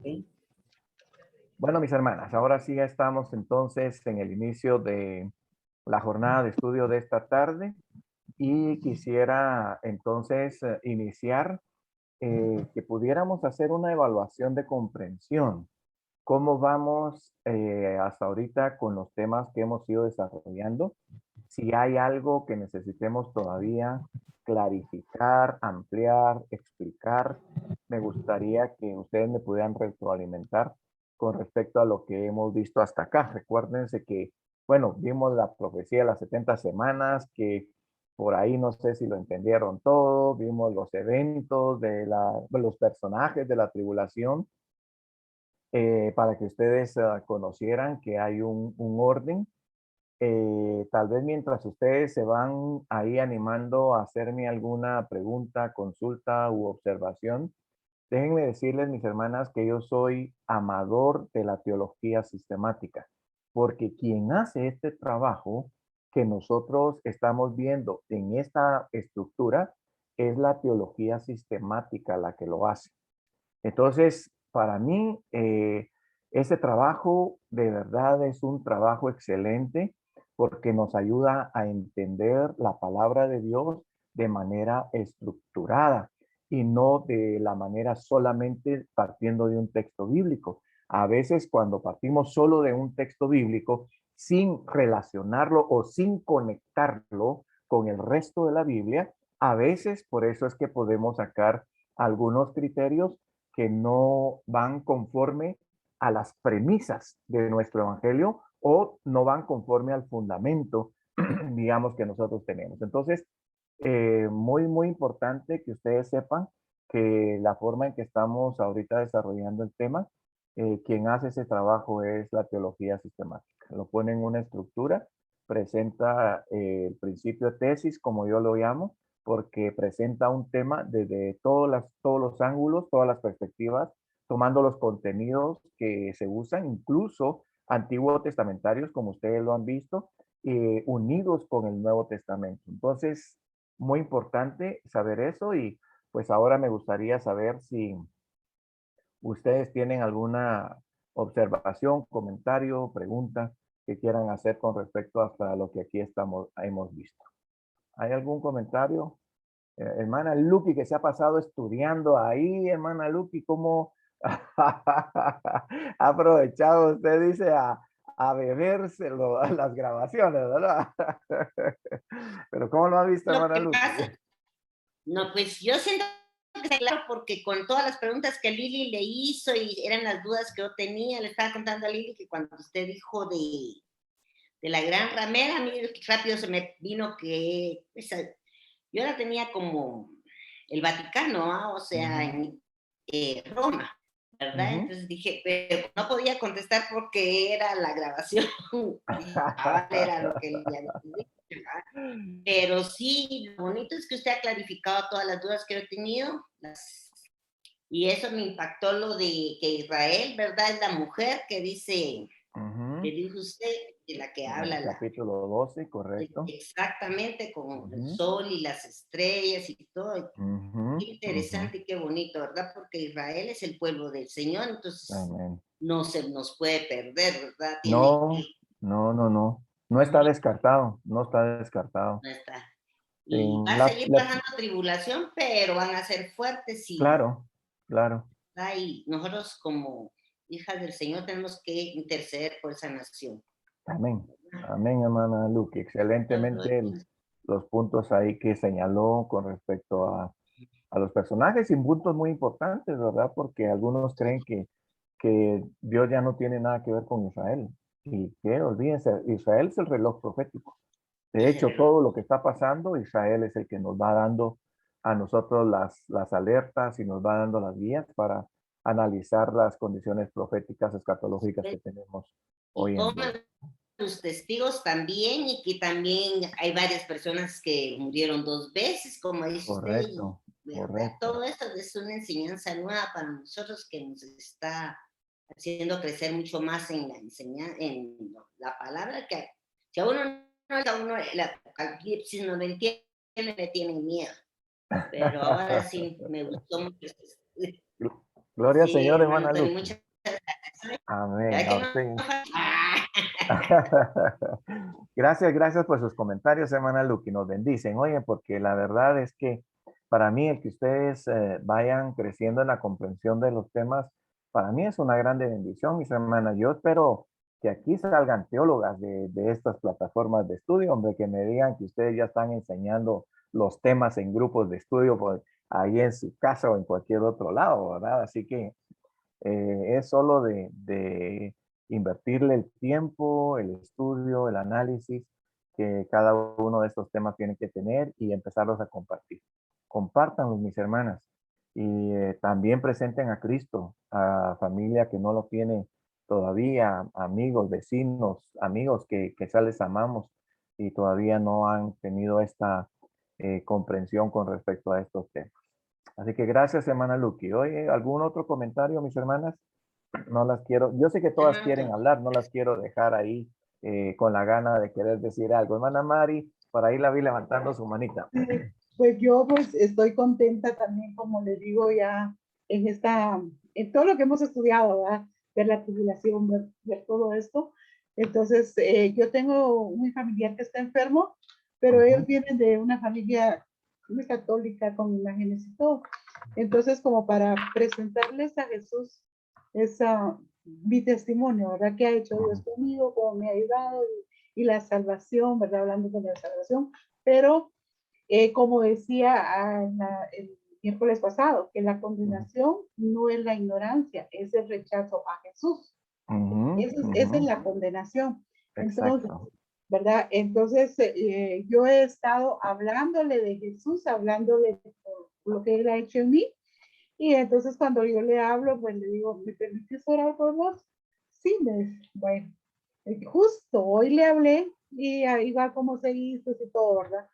¿Sí? Bueno, mis hermanas, ahora sí ya estamos entonces en el inicio de la jornada de estudio de esta tarde y quisiera entonces iniciar que pudiéramos hacer una evaluación de comprensión. ¿Cómo vamos hasta ahorita con los temas que hemos ido desarrollando? Si hay algo que necesitemos todavía clarificar, ampliar, explicar, me gustaría que ustedes me pudieran retroalimentar con respecto a lo que hemos visto hasta acá. Recuérdense que, bueno, vimos la profecía de las 70 semanas, que por ahí no sé si lo entendieron todo, vimos los eventos de los personajes de la tribulación, para que ustedes conocieran que hay un orden. Tal vez mientras ustedes se van ahí animando a hacerme alguna pregunta, consulta u observación, déjenme decirles, mis hermanas, que yo soy amador de la teología sistemática, porque quien hace este trabajo que nosotros estamos viendo en esta estructura es la teología sistemática la que lo hace. Entonces, para mí, ese trabajo de verdad es un trabajo excelente porque nos ayuda a entender la palabra de Dios de manera estructurada y no de la manera solamente partiendo de un texto bíblico. A veces cuando partimos solo de un texto bíblico sin relacionarlo o sin conectarlo con el resto de la Biblia, a veces por eso es que podemos sacar algunos criterios que no van conforme a las premisas de nuestro evangelio o no van conforme al fundamento, digamos, que nosotros tenemos. Entonces, muy importante que ustedes sepan que la forma en que estamos ahorita desarrollando el tema, quien hace ese trabajo es la teología sistemática. Lo pone en una estructura, presenta el principio de tesis, como yo lo llamo, porque presenta un tema desde todos los ángulos, todas las perspectivas, tomando los contenidos que se usan, incluso antiguos testamentarios, como ustedes lo han visto, unidos con el Nuevo Testamento. Entonces, muy importante saber eso y pues ahora me gustaría saber si ustedes tienen alguna observación, comentario, pregunta que quieran hacer con respecto hasta lo que aquí hemos visto. ¿Hay algún comentario? Hermana Lucky, que se ha pasado estudiando ahí, hermana Lucky, ¿cómo ha aprovechado usted, dice, a bebérselo a las grabaciones, ¿verdad? Pero ¿cómo lo ha visto, Lo hermana que Lucky? pasa, no, pues yo siento que está claro porque con todas las preguntas que Lili le hizo y eran las dudas que yo tenía, le estaba contando a Lili que cuando usted dijo de la gran ramera, a mí rápido se me vino que yo la tenía como el Vaticano, ¿ah? O sea, Ujú, en Roma, ¿verdad? ujú. Entonces dije, pero no podía contestar porque era la grabación y era lo que le había dicho, ¿verdad? Pero sí, lo bonito es que usted ha clarificado todas las dudas que he tenido, y eso me impactó lo de que Israel, ¿verdad? Es la mujer que Ujú. dijo usted, de la que En el habla capítulo 12, correcto. exactamente con el Ujú, sol y las estrellas y todo. ujú, Qué ujú. interesante y qué bonito, ¿verdad? Porque Israel es el pueblo del Señor, entonces Amén. no se nos puede perder, ¿verdad? Tiene que, No, no, no, no. No está descartado, no está descartado. no está. Y va En a seguir pasando tribulación, pero van a ser fuertes y, claro, claro. ¿verdad? Y nosotros como hijas del Señor tenemos que interceder por esa nación, Amén. ¿verdad? Amén, hermana Luque. Pueblo de Excelentemente Dios. los puntos ahí que señaló con respecto a los personajes y puntos muy importantes, ¿verdad? Porque algunos creen que Dios ya no tiene nada que ver con Israel. Y que olvídense, Israel es el reloj profético. De Es el hecho, reloj. todo lo que está pasando, Israel es el que nos va dando a nosotros las alertas y nos va dando las guías para analizar las condiciones proféticas escatológicas que tenemos Y hoy en día. toman los testigos también, y que también hay varias personas que murieron dos veces, como dice usted, y Correcto, verdad, correcto. todo esto es una enseñanza nueva para nosotros que nos está haciendo crecer mucho más en la enseñanza, en la palabra, que si a uno el apocalipsis no lo entiende, le tienen miedo, pero ahora sí me gustó mucho. Gloria al Sí, Señor, hermano hermana Tony, Lucky. muchas gracias. Ya Amén. ve A que no. usted. Ah, Gracias, gracias por sus comentarios, hermana Lucky. Nos bendicen. Oye, porque la verdad es que para mí el que ustedes vayan creciendo en la comprensión de los temas, para mí es una grande bendición, mis hermanas. Yo espero que aquí salgan teólogas de estas plataformas de estudio, hombre, que me digan que ustedes ya están enseñando los temas en grupos de estudio, pues, ahí en su casa o en cualquier otro lado, ¿verdad? Así que es solo de invertirle el tiempo, el estudio, el análisis que cada uno de estos temas tiene que tener y empezarlos a compartir. Compártanlos, mis hermanas, y también presenten a Cristo a familia que no lo tiene todavía, amigos, vecinos, amigos que ya les amamos y todavía no han tenido esta comprensión con respecto a estos temas. Así que gracias, hermana Lucky. Oye, ¿algún otro comentario, mis hermanas? No las quiero, yo sé que todas hermano quieren Tony. hablar, no las quiero dejar ahí con la gana de querer decir algo. Hermana Mari, por ahí la vi levantando su manita. Pues yo pues estoy contenta también, como le digo, ya en todo lo que hemos estudiado, ¿verdad? Ver la tribulación, ver todo esto. Entonces, yo tengo un familiar que está enfermo, pero ellos Ujú. vienen de una familia muy católica con imágenes y todo. Entonces, como para presentarles a Jesús, esa mi testimonio, ¿verdad? ¿Qué ha hecho Dios conmigo? ¿Cómo me ha ayudado? Y la salvación, ¿verdad? Hablando de la salvación. Pero como decía el miércoles pasado, que la Ujú, condenación no es la ignorancia, es el rechazo a Jesús. ujú, Esa es ujú. la condenación. Entonces, Exacto. ¿verdad? Entonces, yo he estado hablándole de Jesús, hablándole de lo que Él ha hecho en mí. Y entonces cuando yo le hablo, pues le digo, ¿me permites orar por vos? Sí, me dice, bueno, justo hoy le hablé y ahí va como seguiste y todo, ¿verdad?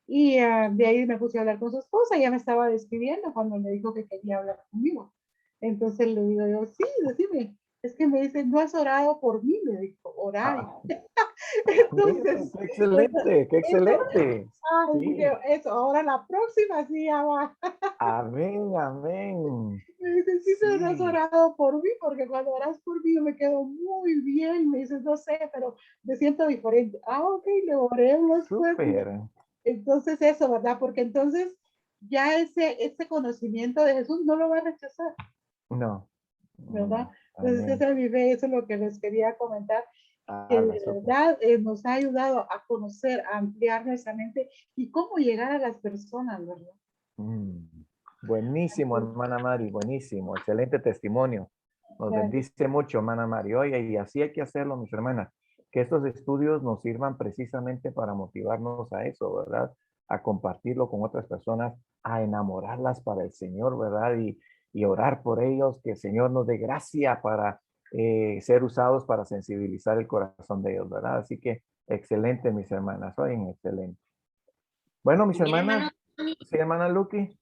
Y de ahí me puse a hablar con su esposa, ya me estaba despidiendo cuando me dijo que quería hablar conmigo. Entonces le digo yo, sí, decime, es que me dice, no has orado por mí, me dijo, orar. Ah, mira, Entonces, qué entonces, excelente, qué excelente. ay, dije, Sí. eso, ahora la próxima sí ya va. Amén, amén. Me dice, sí, pero no has Sí, orado por mí, porque cuando oras por mí yo me quedo muy bien. Me dice, no sé, pero me siento diferente. Ah, ok, le oremos, pues. súper. Entonces eso, ¿verdad? Porque entonces ya ese conocimiento de Jesús no lo va a rechazar, No, ¿verdad? no, Entonces amén. esa vive, eso es lo que les quería comentar, que Ah, de súper. verdad nos ha ayudado a conocer, a ampliar nuestra mente y cómo llegar a las personas, ¿verdad? Mm, buenísimo, hermana Mari, buenísimo, excelente testimonio. Nos Gracias. bendice mucho, hermana Mari. Oye, y así hay que hacerlo, mis hermanas, que estos estudios nos sirvan precisamente para motivarnos a eso, ¿verdad? A compartirlo con otras personas, a enamorarlas para el Señor, ¿verdad? Y orar por ellos, que el Señor nos dé gracia para ser usados para sensibilizar el corazón de ellos, ¿verdad? Así que excelente, mis hermanas, oyen, excelente. Bueno, mis Mira, hermanas, hermano Tony, sí, hermana Lucky.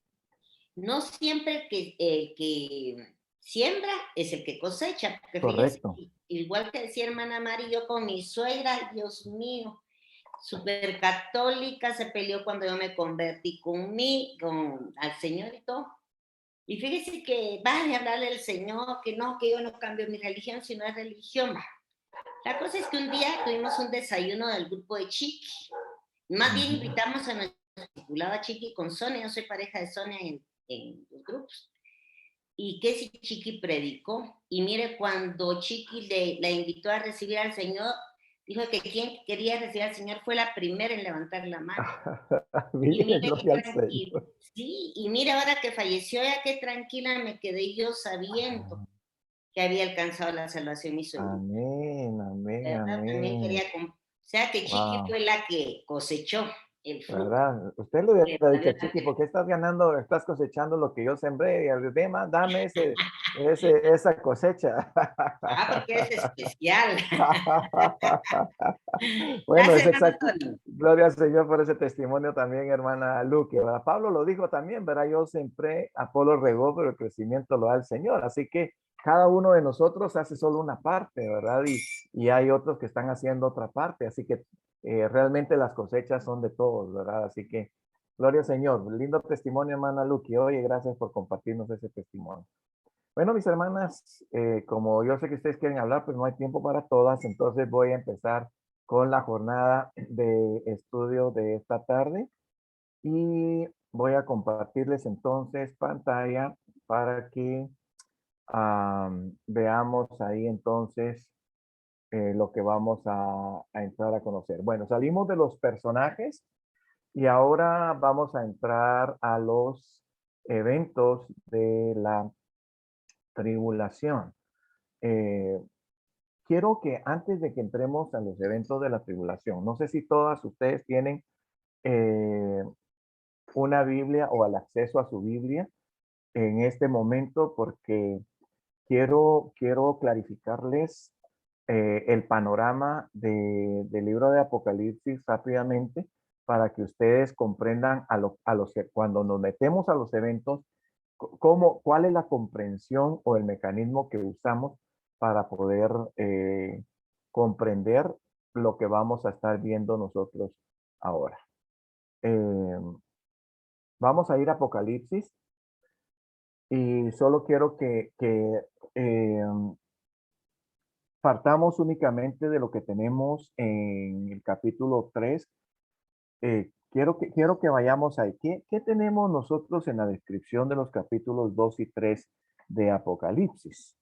no siempre que siembra es el que cosecha, porque fíjese, Correcto. igual que decía hermana Mari, yo con mi suegra, Dios mío, súper católica, se peleó cuando yo me convertí al Señor y todo. Y fíjese que va a hablarle al Señor, que no, que yo no cambio mi religión, si no es religión. La cosa es que un día tuvimos un desayuno del grupo de Chiqui. Más bien Ujú. invitamos a nuestra discipulada Chiqui con Sonia, yo soy pareja de Sonia en los grupos. Y que si Chiqui predicó, y mire, cuando Chiqui la invitó a recibir al Señor, dijo que quien quería recibir al Señor fue la primera en levantar la mano. Y Bien, mire qué gloria al tranquilo. Señor. Sí, y mire ahora que falleció, ya qué tranquila me quedé yo sabiendo que había alcanzado la salvación mi suegrita. Amén, amén, ¿Verdad? También amén. quería, o sea que Chiqui Wow, fue la que cosechó el fruto. ¿verdad? Usted le hubiera Le dicho valió a la Chiqui, pena. ¿por qué estás ganando, estás cosechando lo que yo sembré? Y al demás, dame esa cosecha. Ah, porque es especial. Bueno, Gracias, es hermano exacto. Tony. Gloria al Señor por ese testimonio también, hermana Luque, ¿verdad? Pablo lo dijo también, ¿verdad? Yo siempre, Apolo regó, pero el crecimiento lo da el Señor. Así que cada uno de nosotros hace solo una parte, ¿verdad? Y hay otros que están haciendo otra parte. Así que realmente las cosechas son de todos, ¿verdad? Así que, gloria al Señor. Lindo testimonio, hermana Luque. Oye, gracias por compartirnos ese testimonio. Bueno, mis hermanas, como yo sé que ustedes quieren hablar, pues no hay tiempo para todas, entonces voy a empezar con la jornada de estudio de esta tarde y voy a compartirles entonces pantalla para que veamos ahí entonces lo que vamos a entrar a conocer. Bueno, salimos de los personajes y ahora vamos a entrar a los eventos de la tribulación. Eh, quiero que antes de que entremos a los eventos de la tribulación, no sé si todas ustedes tienen eh, una Biblia o el acceso a su Biblia en este momento porque quiero clarificarles el panorama del libro de Apocalipsis rápidamente para que ustedes comprendan cuando nos metemos a los eventos, cuál es la comprensión o el mecanismo que usamos para poder comprender lo que vamos a estar viendo nosotros ahora. Eh, vamos a ir a Apocalipsis y solo quiero que eh, partamos únicamente de lo que tenemos en el capítulo 3. Quiero que vayamos ahí. ¿Qué tenemos nosotros en la descripción de los capítulos 2 y 3 de Apocalipsis?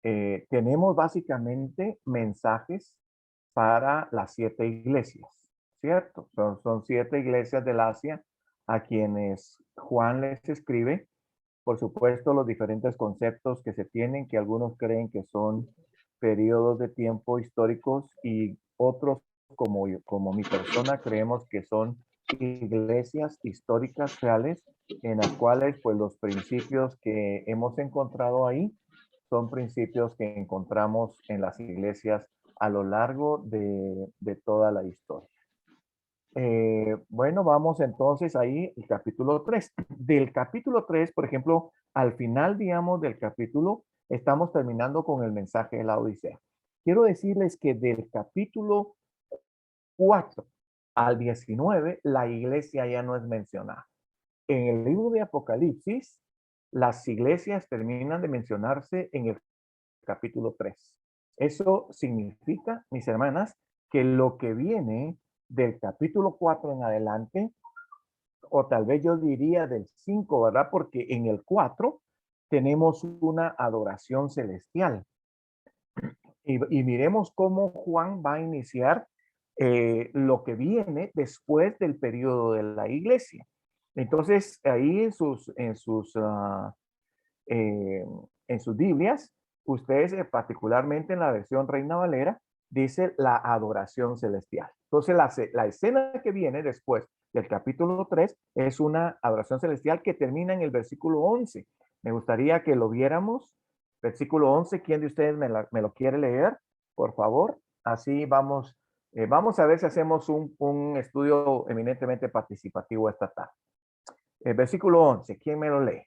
Tenemos básicamente mensajes para las 7 iglesias, ¿cierto? Son 7 iglesias del Asia a quienes Juan les escribe. Por supuesto, los diferentes conceptos que se tienen, que algunos creen que son periodos de tiempo históricos y otros, como mi persona, creemos que son iglesias históricas reales en las cuales pues los principios que hemos encontrado ahí son principios que encontramos en las iglesias a lo largo de toda la historia. Bueno, vamos entonces ahí el capítulo 3. Del capítulo 3, por ejemplo, al final, digamos, del capítulo, estamos terminando con el mensaje de la Odisea. Quiero decirles que del capítulo 4 al 19, la iglesia ya no es mencionada. En el libro de Apocalipsis, las iglesias terminan de mencionarse en el capítulo 3. Eso significa, mis hermanas, que lo que viene del capítulo 4 en adelante, o tal vez yo diría del 5, ¿verdad? Porque en el 4 tenemos una adoración celestial. Y miremos cómo Juan va a iniciar lo que viene después del periodo de la iglesia. Entonces, ahí eh, en sus Biblias, ustedes particularmente en la versión Reina Valera, dice la adoración celestial. Entonces, la escena que viene después del capítulo 3 es una adoración celestial que termina en el versículo 11. Me gustaría que lo viéramos. Versículo 11, ¿quién de ustedes me lo quiere leer? Por favor. Así vamos a ver si hacemos un estudio eminentemente participativo esta tarde. El versículo 11, ¿quién me lo lee?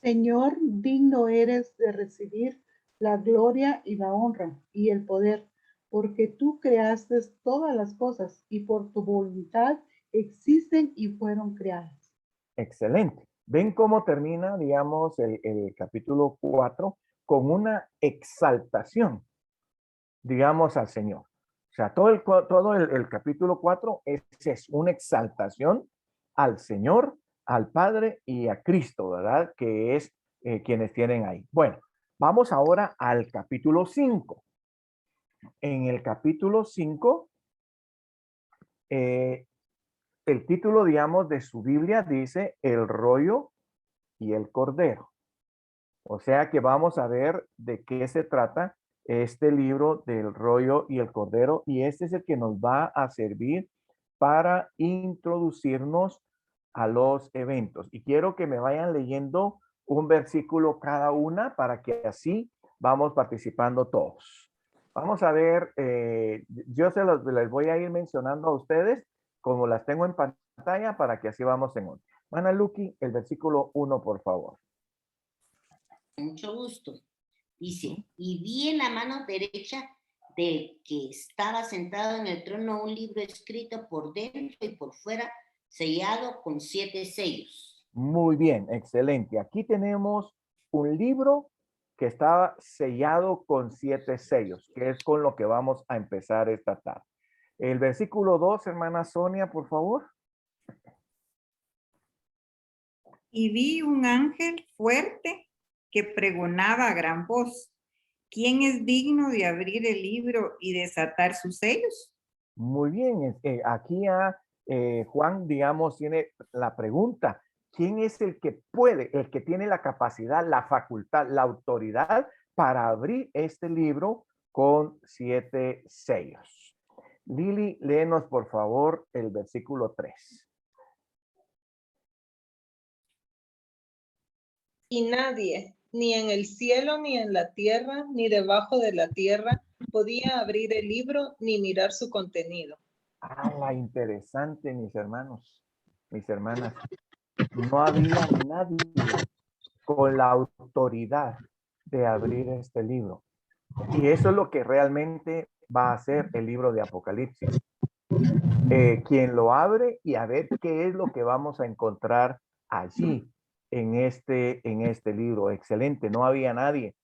Señor, digno eres de recibir la gloria y la honra y el poder, porque tú creaste todas las cosas y por tu voluntad existen y fueron creadas. Excelente. ¿Ven cómo termina, digamos, el capítulo 4 con una exaltación, digamos, al Señor? O sea, todo el capítulo 4 es una exaltación al Señor, al Padre y a Cristo, ¿verdad? Que es quienes tienen ahí. Bueno, vamos ahora al capítulo 5. En el capítulo 5, el título, digamos, de su Biblia dice El rollo y el cordero. O sea que vamos a ver de qué se trata este libro del rollo y el cordero, y este es el que nos va a servir para introducirnos a los eventos. Y quiero que me vayan leyendo un versículo cada una para que así vamos participando todos. Vamos a ver, yo les voy a ir mencionando a ustedes como las tengo en pantalla para que así vamos en orden. Mana Luki, el versículo 1, por favor. Mucho gusto. Dice, y vi en la mano derecha del que estaba sentado en el trono un libro escrito por dentro y por fuera, sellado con 7 sellos. Muy bien, excelente. Aquí tenemos un libro que está sellado con 7 sellos, que es con lo que vamos a empezar esta tarde. El versículo 2, hermana Sonia, por favor. Y vi un ángel fuerte que pregonaba a gran voz: ¿quién es digno de abrir el libro y desatar sus sellos? Muy bien, aquí Juan, digamos, tiene la pregunta: ¿quién es el que puede, el que tiene la capacidad, la facultad, la autoridad para abrir este libro con 7 sellos? Lili, léenos por favor el versículo 3. Y nadie, ni en el cielo, ni en la tierra, ni debajo de la tierra, podía abrir el libro ni mirar su contenido. Interesante, mis hermanos, mis hermanas. No había nadie con la autoridad de abrir este libro. Y eso es lo que realmente va a ser el libro de Apocalipsis. Quien lo abre y a ver qué es lo que vamos a encontrar allí en este libro. Excelente, no había nadie.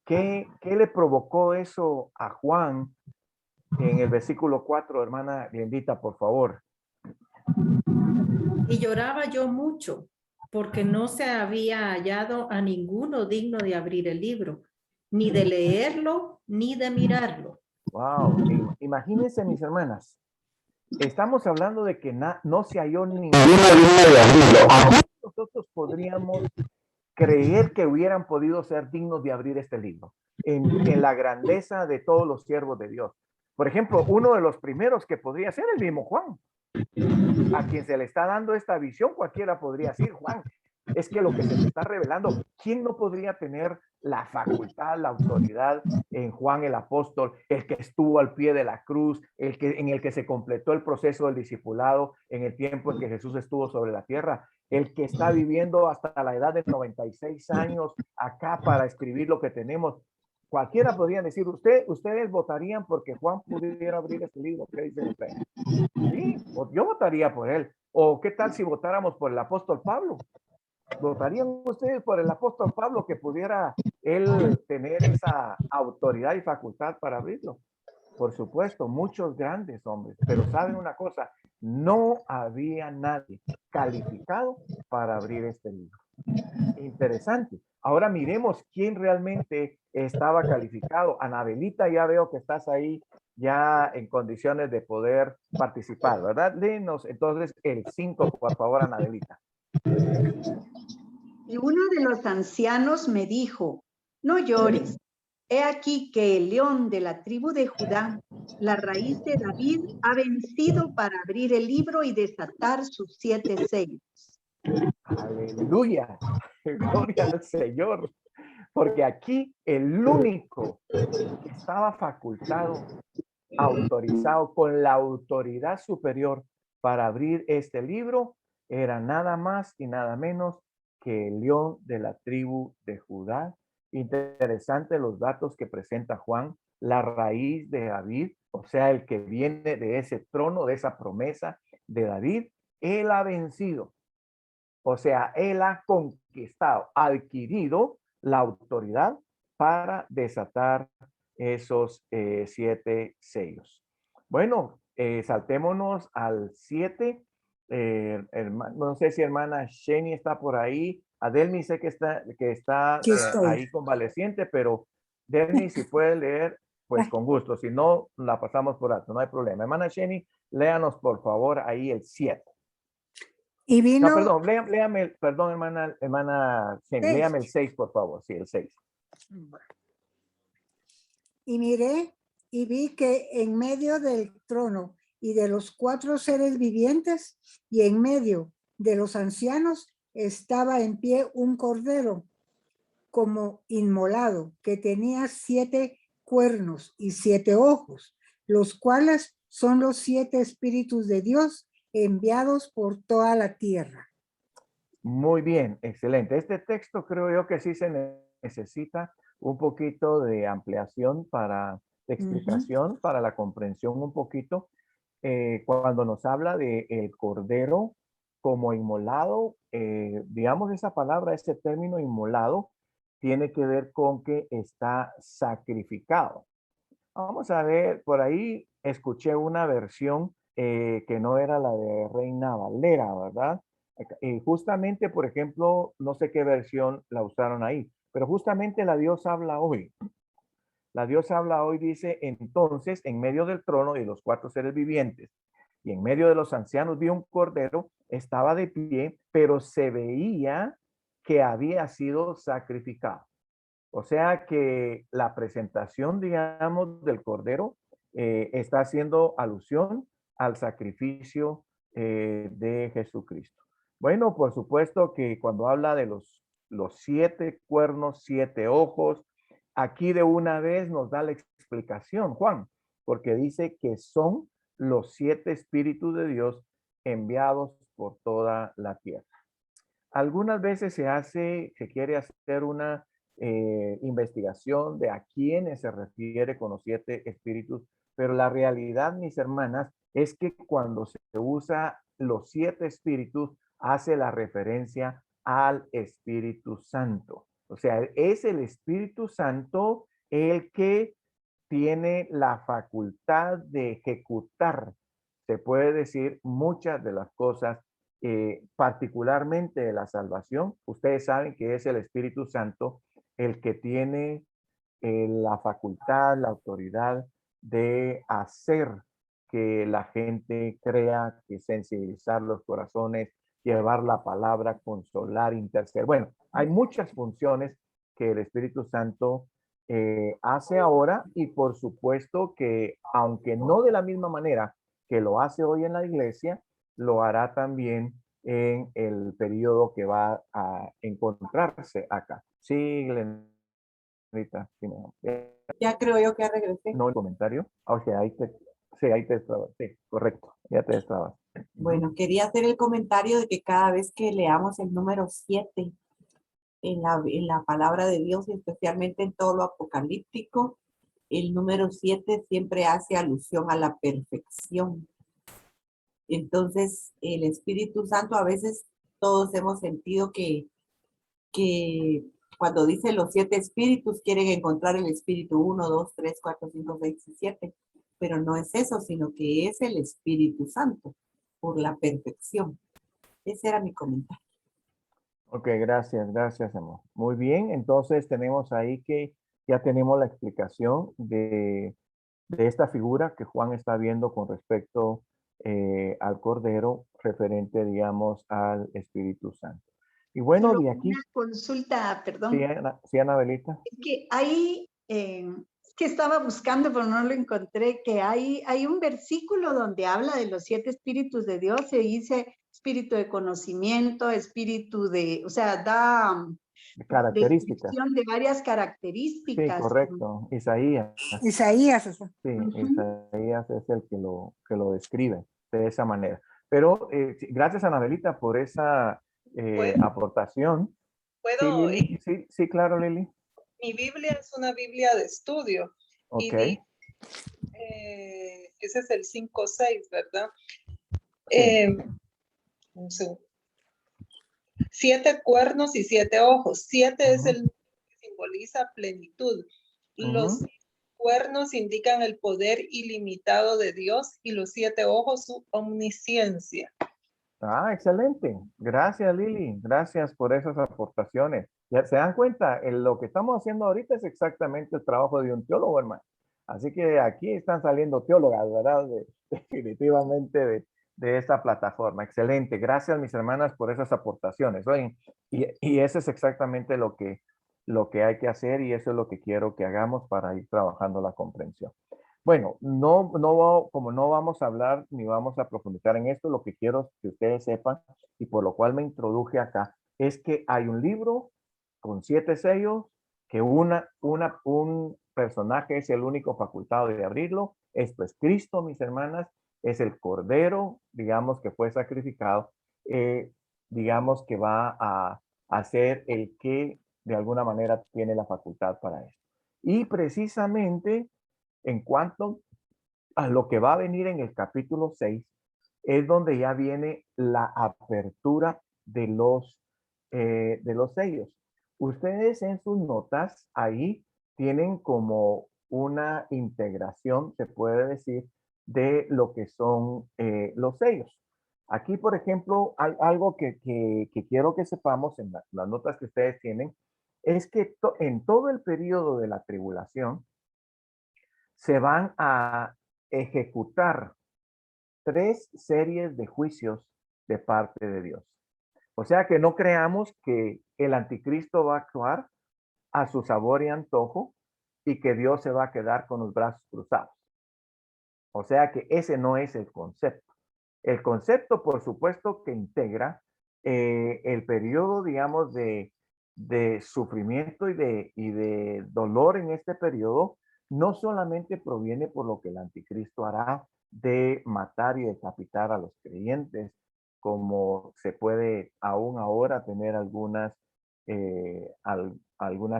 ¿Qué le provocó eso a Juan en el versículo 4, hermana Glendita, por favor? Y lloraba yo mucho, porque no se había hallado a ninguno digno de abrir el libro, ni de leerlo, ni de mirarlo. Wow, imagínense, mis hermanas, estamos hablando de que no se halló ninguno. Nosotros podríamos creer que hubieran podido ser dignos de abrir este libro en la grandeza de todos los siervos de Dios. Por ejemplo, uno de los primeros que podría ser el mismo Juan, a quien se le está dando esta visión. Cualquiera podría decir: Juan, es que lo que se te está revelando, ¿quién no podría tener la facultad, la autoridad en Juan el apóstol, el que estuvo al pie de la cruz, en el que se completó el proceso del discipulado en el tiempo en que Jesús estuvo sobre la tierra, el que está viviendo hasta la edad de 96 años acá para escribir lo que tenemos? Cualquiera podría decir: ustedes votarían porque Juan pudiera abrir este libro. ¿Qué dicen ustedes? Sí, yo votaría por él. ¿O qué tal si votáramos por el apóstol Pablo? ¿Votarían ustedes por el apóstol Pablo, que pudiera él tener esa autoridad y facultad para abrirlo? Por supuesto, muchos grandes hombres, pero ¿saben una cosa? No había nadie calificado para abrir este libro. Interesante. Ahora miremos quién realmente estaba calificado. Anabelita, ya veo que estás ahí ya en condiciones de poder participar, ¿verdad? Léenos entonces el 5, por favor, Anabelita. Y uno de los ancianos me dijo: no llores. He aquí que el león de la tribu de Judá, la raíz de David, ha vencido para abrir el libro y desatar sus 7 sellos. Aleluya. Gloria al Señor. Porque aquí el único que estaba facultado, autorizado, con la autoridad superior para abrir este libro, era nada más y nada menos que el león de la tribu de Judá. Interesante los datos que presenta Juan: la raíz de David, o sea, el que viene de ese trono, de esa promesa de David. Él ha vencido, o sea, él ha conquistado, adquirido la autoridad para desatar esos 7 sellos. Bueno, saltémonos al 7. No sé si hermana Sheni está por ahí. Adelmi sé que está ahí convaleciente, pero Delmi, si puede leer, pues con gusto. Si no, la pasamos por alto, no hay problema. Hermana Sheni, léanos por favor ahí el 7. Y vino. No, perdón, léame, perdón, hermana Sheni, léame el 6, por favor. Sí, el 6. Y miré y vi que en medio del trono y de los 4 seres vivientes y en medio de los ancianos estaba en pie un cordero como inmolado, que tenía 7 cuernos y 7 ojos, los cuales son los 7 espíritus de Dios enviados por toda la tierra. Muy bien, excelente. Este texto creo yo que sí se necesita un poquito de ampliación, de explicación, para la comprensión un poquito. Cuando nos habla de el cordero como inmolado, digamos esa palabra, ese término inmolado, tiene que ver con que está sacrificado. Vamos a ver, por ahí escuché una versión que no era la de Reina Valera, ¿verdad? Y justamente, por ejemplo, no sé qué versión la usaron ahí, pero justamente la Dios habla hoy. La Dios habla hoy, dice, entonces, en medio del trono y los cuatro seres vivientes, y en medio de los ancianos vi un cordero, estaba de pie, pero se veía que había sido sacrificado. O sea que la presentación, digamos, del cordero está haciendo alusión al sacrificio de Jesucristo. Bueno, por supuesto que cuando habla de los 7 cuernos, 7 ojos, aquí de una vez nos da la explicación, Juan, porque dice que son los 7 espíritus de Dios enviados por toda la tierra. Algunas veces se quiere hacer una investigación de a quiénes se refiere con los 7 espíritus, pero la realidad, mis hermanas, es que cuando se usa los 7 espíritus, hace la referencia al Espíritu Santo. O sea, es el Espíritu Santo el que tiene la facultad de ejecutar, se puede decir, muchas de las cosas, particularmente de la salvación. Ustedes saben que es el Espíritu Santo el que tiene la facultad, la autoridad de hacer que la gente crea, que sensibilizar los corazones, llevar la palabra, consolar, interceder. Bueno, hay muchas funciones que el Espíritu Santo hace ahora, y por supuesto que aunque no de la misma manera que lo hace hoy en la iglesia, lo hará también en el periodo que va a encontrarse acá. Sí, Glenita, sí, Ya creo yo que regresé. no el comentario. O sea, ahí te destrabas. Sí, correcto, ya te destrabas. Bueno, quería hacer el comentario de que cada vez que leamos el número 7 en la palabra de Dios, especialmente en todo lo apocalíptico, el número 7 siempre hace alusión a la perfección. Entonces, el Espíritu Santo, a veces todos hemos sentido que cuando dice los 7 espíritus, quieren encontrar el espíritu 1, 2, 3, 4, 5, 6 y 7. Pero no es eso, sino que es el Espíritu Santo por la perfección. Ese era mi comentario. Ok, gracias, amor. Muy bien, entonces tenemos ahí que ya tenemos la explicación de esta figura que Juan está viendo con respecto al Cordero, referente, digamos, al Espíritu Santo. Y bueno, Solo de aquí, una consulta, sí, perdón. Anabelita. Es que hay, es que estaba buscando, pero no lo encontré, que hay un versículo donde habla de los 7 espíritus de Dios, se dice espíritu de conocimiento, espíritu de, o sea, da Características. descripción de varias Sí, características. correcto. Isaías. Isaías. Eso. Sí, Isaías es el que lo describe de esa manera. Pero sí, gracias, Anabelita, por esa ¿Puedo? aportación. Sí, ¿Puedo? Lili. Sí, claro, Lili. Mi Biblia es una Biblia de estudio. Ok. Y ese es el 5:6, ¿verdad? Sí. Un segundo. 7 cuernos y 7 ojos. 7 es el número que simboliza plenitud. Los cuernos indican el poder ilimitado de Dios y los 7 ojos su omnisciencia. Ah, excelente. Gracias, Lili. Gracias por esas aportaciones. Ya se dan cuenta, lo que estamos haciendo ahorita es exactamente el trabajo de un teólogo, hermano. Así que aquí están saliendo teólogas, ¿verdad? Definitivamente de esta plataforma. Excelente. Gracias, mis hermanas, por esas aportaciones. Oye, y eso es exactamente lo que hay que hacer, y eso es lo que quiero que hagamos para ir trabajando la comprensión. Bueno, como no vamos a hablar ni vamos a profundizar en esto, lo que quiero que ustedes sepan, y por lo cual me introduje acá, es que hay un libro con 7 sellos, que un personaje es el único facultado de abrirlo. Esto es Cristo, mis hermanas, es el Cordero, digamos, que fue sacrificado, digamos que va a ser el que de alguna manera tiene la facultad para esto. Y precisamente en cuanto a lo que va a venir en el capítulo 6, es donde ya viene la apertura de los sellos. Ustedes en sus notas ahí tienen como una integración, se puede decir, de lo que son los sellos. Aquí, por ejemplo, hay algo que quiero que sepamos en las notas que ustedes tienen, es que en todo el periodo de la tribulación se van a ejecutar 3 series de juicios de parte de Dios. O sea que no creamos que el anticristo va a actuar a su sabor y antojo y que Dios se va a quedar con los brazos cruzados. O sea que ese no es el concepto. El concepto, por supuesto, que integra el periodo, digamos, de sufrimiento y de dolor en este periodo, no solamente proviene por lo que el anticristo hará de matar y decapitar a los creyentes, como se puede aún ahora tener algunas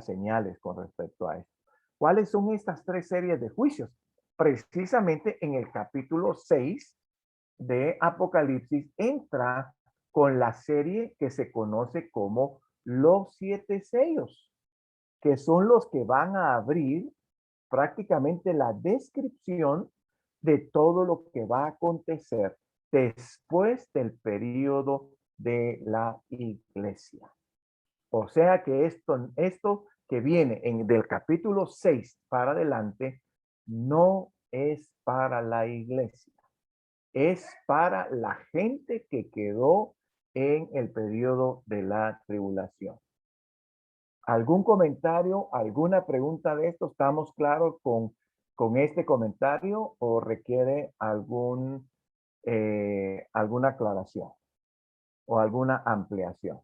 señales con respecto a esto. ¿Cuáles son estas 3 series de juicios? Precisamente en el capítulo 6 de Apocalipsis entra con la serie que se conoce como los 7 sellos, que son los que van a abrir prácticamente la descripción de todo lo que va a acontecer después del periodo de la iglesia. O sea que esto que viene del capítulo 6 para adelante no es para la iglesia. Es para la gente que quedó en el periodo de la tribulación. ¿Algún comentario, alguna pregunta de esto? ¿Estamos claros con este comentario o requiere alguna aclaración o alguna ampliación?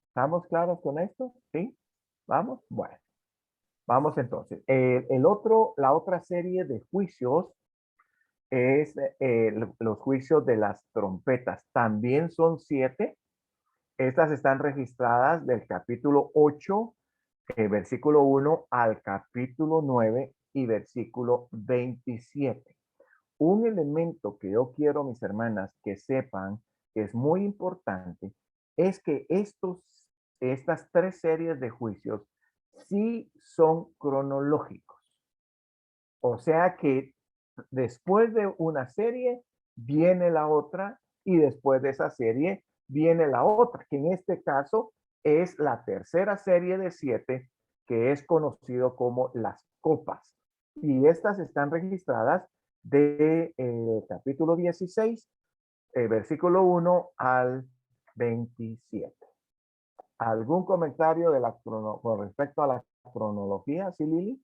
¿Estamos claros con esto? ¿Sí? ¿Vamos? Bueno. Vamos entonces. La otra serie de juicios es los juicios de las trompetas. También son 7. Estas están registradas del capítulo 8, versículo 1 al capítulo 9 y versículo 27. Un elemento que yo quiero, mis hermanas, que sepan que es muy importante, es que estas 3 series de juicios sí son cronológicos. O sea que después de una serie viene la otra y después de esa serie viene la otra, que en este caso es la tercera serie de 7, que es conocido como las copas. Y estas están registradas del capítulo 16, versículo 1 al 27. ¿Algún comentario con respecto a la cronología, sí, Lili?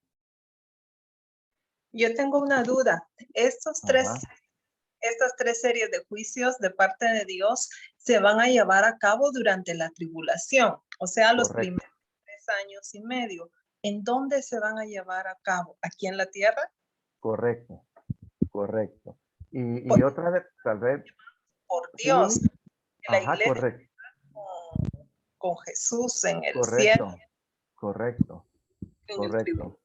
Yo tengo una duda. Estas 3 series de juicios de parte de Dios se van a llevar a cabo durante la tribulación, o sea, los primeros 3 años y medio. ¿En dónde se van a llevar a cabo? ¿Aquí en la tierra? Correcto, correcto. Y otra vez, tal vez. Por Dios. ¿Sí? La iglesia correcto. Con Jesús en el Correcto, cielo. correcto, correcto.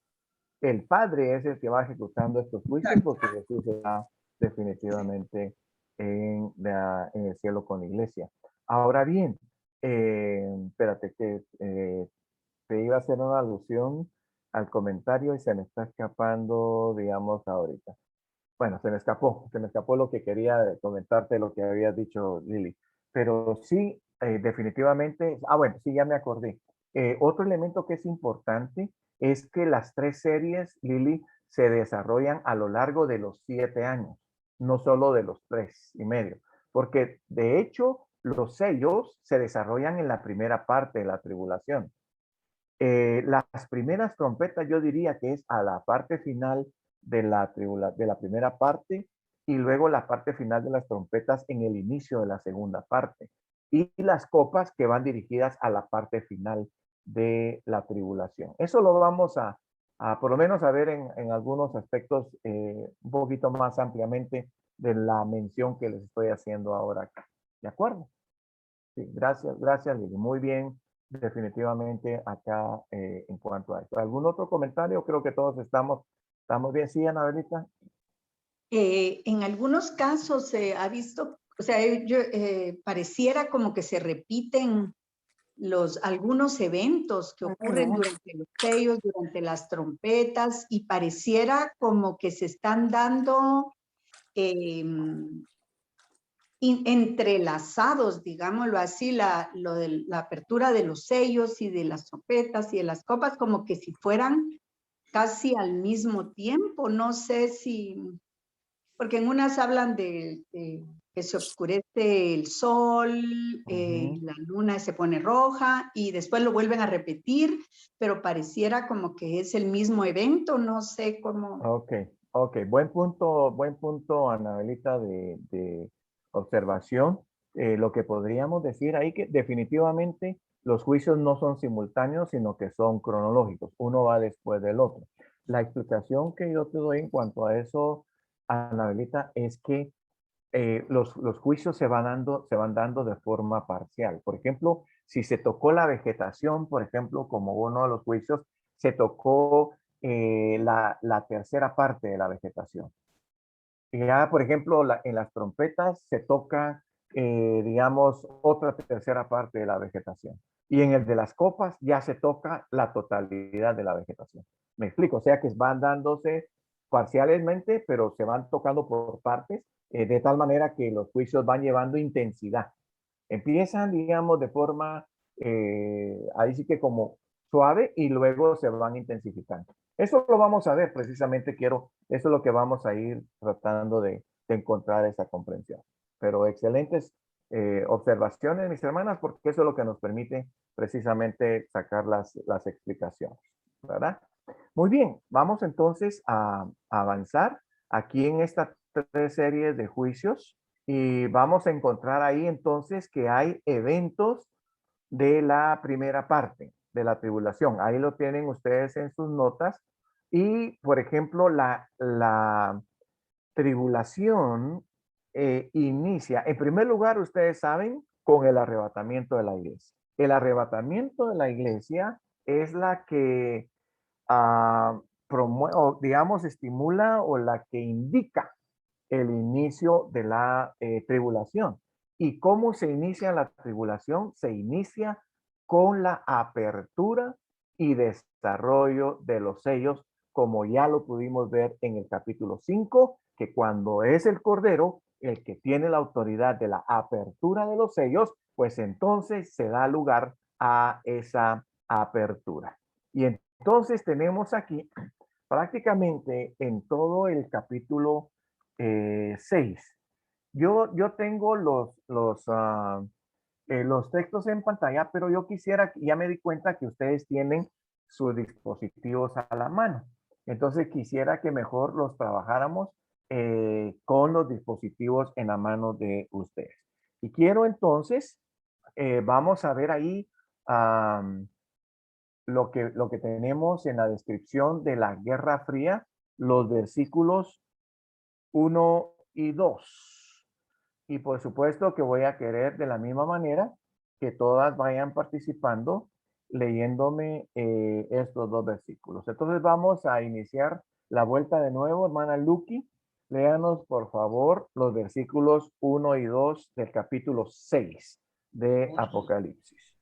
El Padre es el que va ejecutando estos juicios porque Jesús está definitivamente en el cielo con la iglesia. Ahora bien, espérate que te iba a hacer una alusión al comentario y se me está escapando, digamos, ahorita. Bueno, se me escapó lo que quería comentarte, lo que habías dicho, Lili. Pero sí, definitivamente, bueno, sí, ya me acordé. Otro elemento que es importante es que las 3 series, Lili, se desarrollan a lo largo de los 7 años, no solo de los 3 y medio. Porque, de hecho, los sellos se desarrollan en la primera parte de la tribulación. Las primeras trompetas yo diría que es a la parte final de la primera parte y luego la parte final de las trompetas en el inicio de la segunda parte. Y las copas que van dirigidas a la parte final de la tribulación. Eso lo vamos a por lo menos a ver en algunos aspectos un poquito más ampliamente de la mención que les estoy haciendo ahora acá. ¿De acuerdo? Sí, gracias Lili. Muy bien, definitivamente acá en cuanto a esto. ¿Algún otro comentario? Creo que todos estamos bien. Sí, Anabelita. En algunos casos se ha visto o sea, pareciera como que se repiten algunos eventos que ocurren durante los sellos, durante las trompetas, y pareciera como que se están dando entrelazados, digámoslo así, la apertura de los sellos y de las trompetas y de las copas, como que si fueran casi al mismo tiempo. No sé si, porque en unas hablan de que se oscurece el sol, la luna se pone roja y después lo vuelven a repetir, pero pareciera como que es el mismo evento, no sé cómo. Ok, buen punto, Anabelita, de observación. Lo que podríamos decir ahí que definitivamente los juicios no son simultáneos, sino que son cronológicos. Uno va después del otro. La explicación que yo te doy en cuanto a eso, Anabelita, es que los juicios se van dando de forma parcial. Por ejemplo, si se tocó la vegetación, por ejemplo, como uno de los juicios, se tocó la tercera parte de la vegetación. Y ya, por ejemplo, en las trompetas se toca, digamos, otra tercera parte de la vegetación. Y en el de las copas ya se toca la totalidad de la vegetación. ¿Me explico? O sea que van dándose parcialmente, pero se van tocando por partes, de tal manera que los juicios van llevando intensidad. Empiezan, digamos, de forma, ahí sí que como suave, y luego se van intensificando. Eso lo vamos a ver, precisamente eso es lo que vamos a ir tratando de encontrar esa comprensión. Pero excelentes observaciones, mis hermanas, porque eso es lo que nos permite precisamente sacar las explicaciones, ¿verdad? Muy bien, vamos entonces a avanzar aquí en esta 3 series de juicios, y vamos a encontrar ahí entonces que hay eventos de la primera parte de la tribulación. Ahí lo tienen ustedes en sus notas. Y, por ejemplo, la tribulación inicia, en primer lugar, ustedes saben, con el arrebatamiento de la iglesia. El arrebatamiento de la iglesia es la que promueve, o digamos, estimula, o la que indica el inicio de la tribulación. ¿Y cómo se inicia la tribulación? Se inicia con la apertura y desarrollo de los sellos, como ya lo pudimos ver en el capítulo 5, que cuando es el Cordero el que tiene la autoridad de la apertura de los sellos, pues entonces se da lugar a esa apertura. Y entonces tenemos aquí prácticamente en todo el capítulo 6. Yo tengo los textos en pantalla, pero yo quisiera, ya me di cuenta que ustedes tienen sus dispositivos a la mano. Entonces quisiera que mejor los trabajáramos con los dispositivos en la mano de ustedes. Y quiero entonces, vamos a ver ahí lo que tenemos en la descripción de la Guerra Fría, los versículos 1 y 2. Y por supuesto que voy a querer de la misma manera que todas vayan participando leyéndome estos 2 versículos. Entonces vamos a iniciar la vuelta de nuevo. Hermana Lucky, léanos por favor los versículos 1 y 2 del capítulo 6 de Apocalipsis.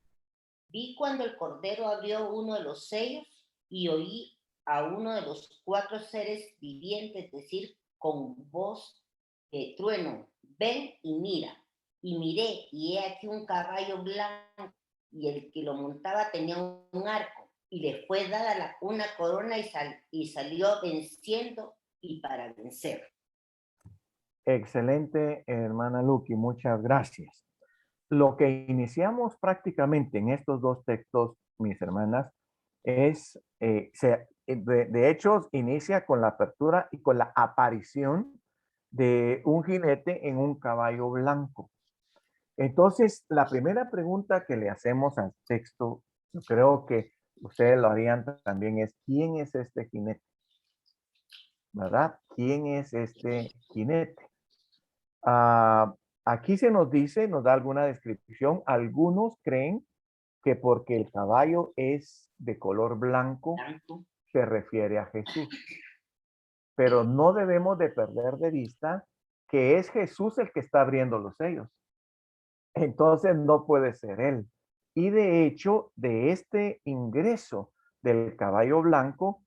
Vi cuando el Cordero abrió uno de los sellos y oí a uno de los 4 seres vivientes decir con voz de trueno: ven y mira. Y miré, y he aquí un caballo blanco, y el que lo montaba tenía un arco, y le fue dada una corona, y salió venciendo y para vencer. Excelente, hermana Lucky, muchas gracias. Lo que iniciamos prácticamente en estos 2 textos, mis hermanas, es, de hecho, inicia con la apertura y con la aparición de un jinete en un caballo blanco. Entonces, la primera pregunta que le hacemos al texto, yo creo que ustedes lo harían también, es: ¿quién es este jinete? ¿Verdad? ¿Quién es este jinete? Aquí se nos dice, nos da alguna descripción. Algunos creen que porque el caballo es de color blanco, se refiere a Jesús. Pero no debemos de perder de vista que es Jesús el que está abriendo los sellos. Entonces no puede ser él. Y de hecho, de este ingreso del caballo blanco,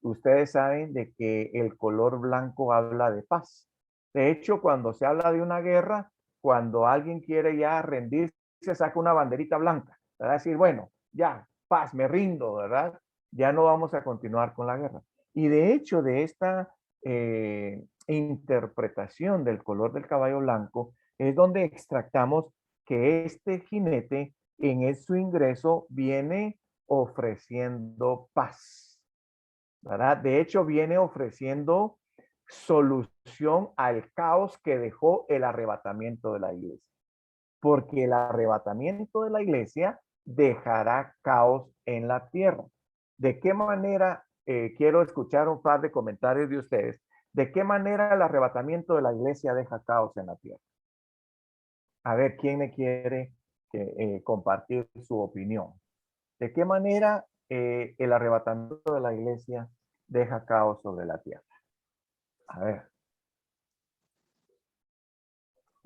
ustedes saben de que el color blanco habla de paz. De hecho, cuando se habla de una guerra, cuando alguien quiere ya rendirse, saca una banderita blanca, para decir, bueno, ya, paz, me rindo, ¿verdad? Ya no vamos a continuar con la guerra. Y de hecho, de esta interpretación del color del caballo blanco, es donde extractamos que este jinete en su ingreso viene ofreciendo paz, ¿verdad? De hecho, viene ofreciendo solución al caos que dejó el arrebatamiento de la iglesia. Porque el arrebatamiento de la iglesia dejará caos en la tierra. ¿De qué manera? Quiero escuchar un par de comentarios de ustedes. ¿De qué manera el arrebatamiento de la iglesia deja caos en la tierra? A ver, ¿quién me quiere compartir su opinión? ¿De qué manera el arrebatamiento de la iglesia deja caos sobre la tierra? A ver.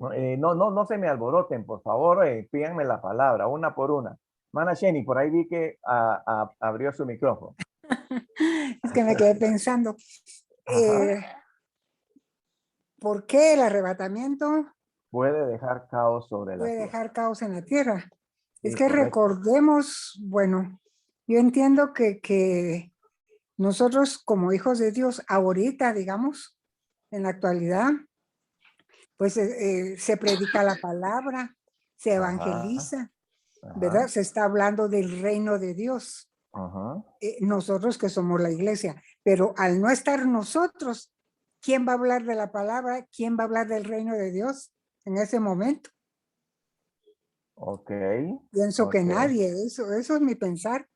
No se me alboroten, por favor, pídanme la palabra, una por una. Mana Sheni, por ahí vi que abrió su micrófono. Es que me quedé pensando, ¿por qué el arrebatamiento Puede dejar caos sobre la puede tierra. dejar caos en la tierra? Sí, Es que correcto. recordemos, bueno, yo entiendo que nosotros como hijos de Dios, ahorita, digamos, en la actualidad, pues se predica la palabra, se evangeliza, ¿verdad? Se está hablando del reino de Dios. Nosotros que somos la iglesia, pero al no estar nosotros, ¿quién va a hablar de la palabra? ¿Quién va a hablar del reino de Dios en ese momento? Ok. Pienso que nadie, eso es mi pensar.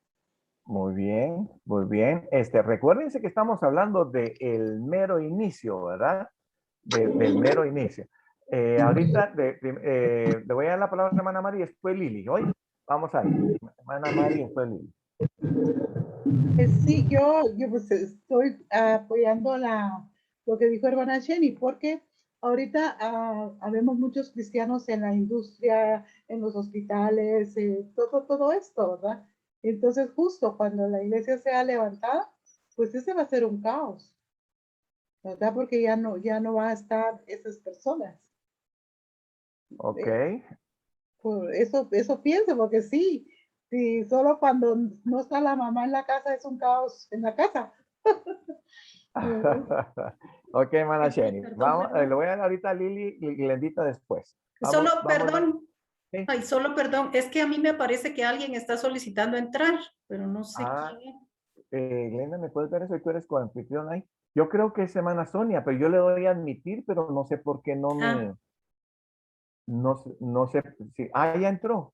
Muy bien, muy bien. Recuérdense que estamos hablando del mero inicio, ¿verdad? Del mero inicio. Ahorita le voy a dar la palabra a hermana María y después Lili. Hoy vamos a ir. Hermana María y después Lili. Sí, yo pues estoy apoyando lo que dijo hermana Jenny, porque ahorita habemos muchos cristianos en la industria, en los hospitales, todo esto, ¿verdad? Entonces, justo cuando la iglesia sea levantada, pues ese va a ser un caos, ¿verdad? Porque ya no van a estar esas personas. Ok. Eso pienso, porque sí, solo cuando no está la mamá en la casa es un caos en la casa. Ok, hermana Jenny. Perdón, Vamos, perdón. le voy a dar ahorita a Lili y Glendita después. Solo, Vamos. perdón. Sí. Ay, solo perdón. Es que a mí me parece que alguien está solicitando entrar, pero no sé quién es. Glenda, ¿me puedes ver eso? ¿Tú eres coanfitrión ahí? Yo creo que es hermana Sonia, pero yo le doy a admitir, pero no sé por qué no me... No sé si... ya entró.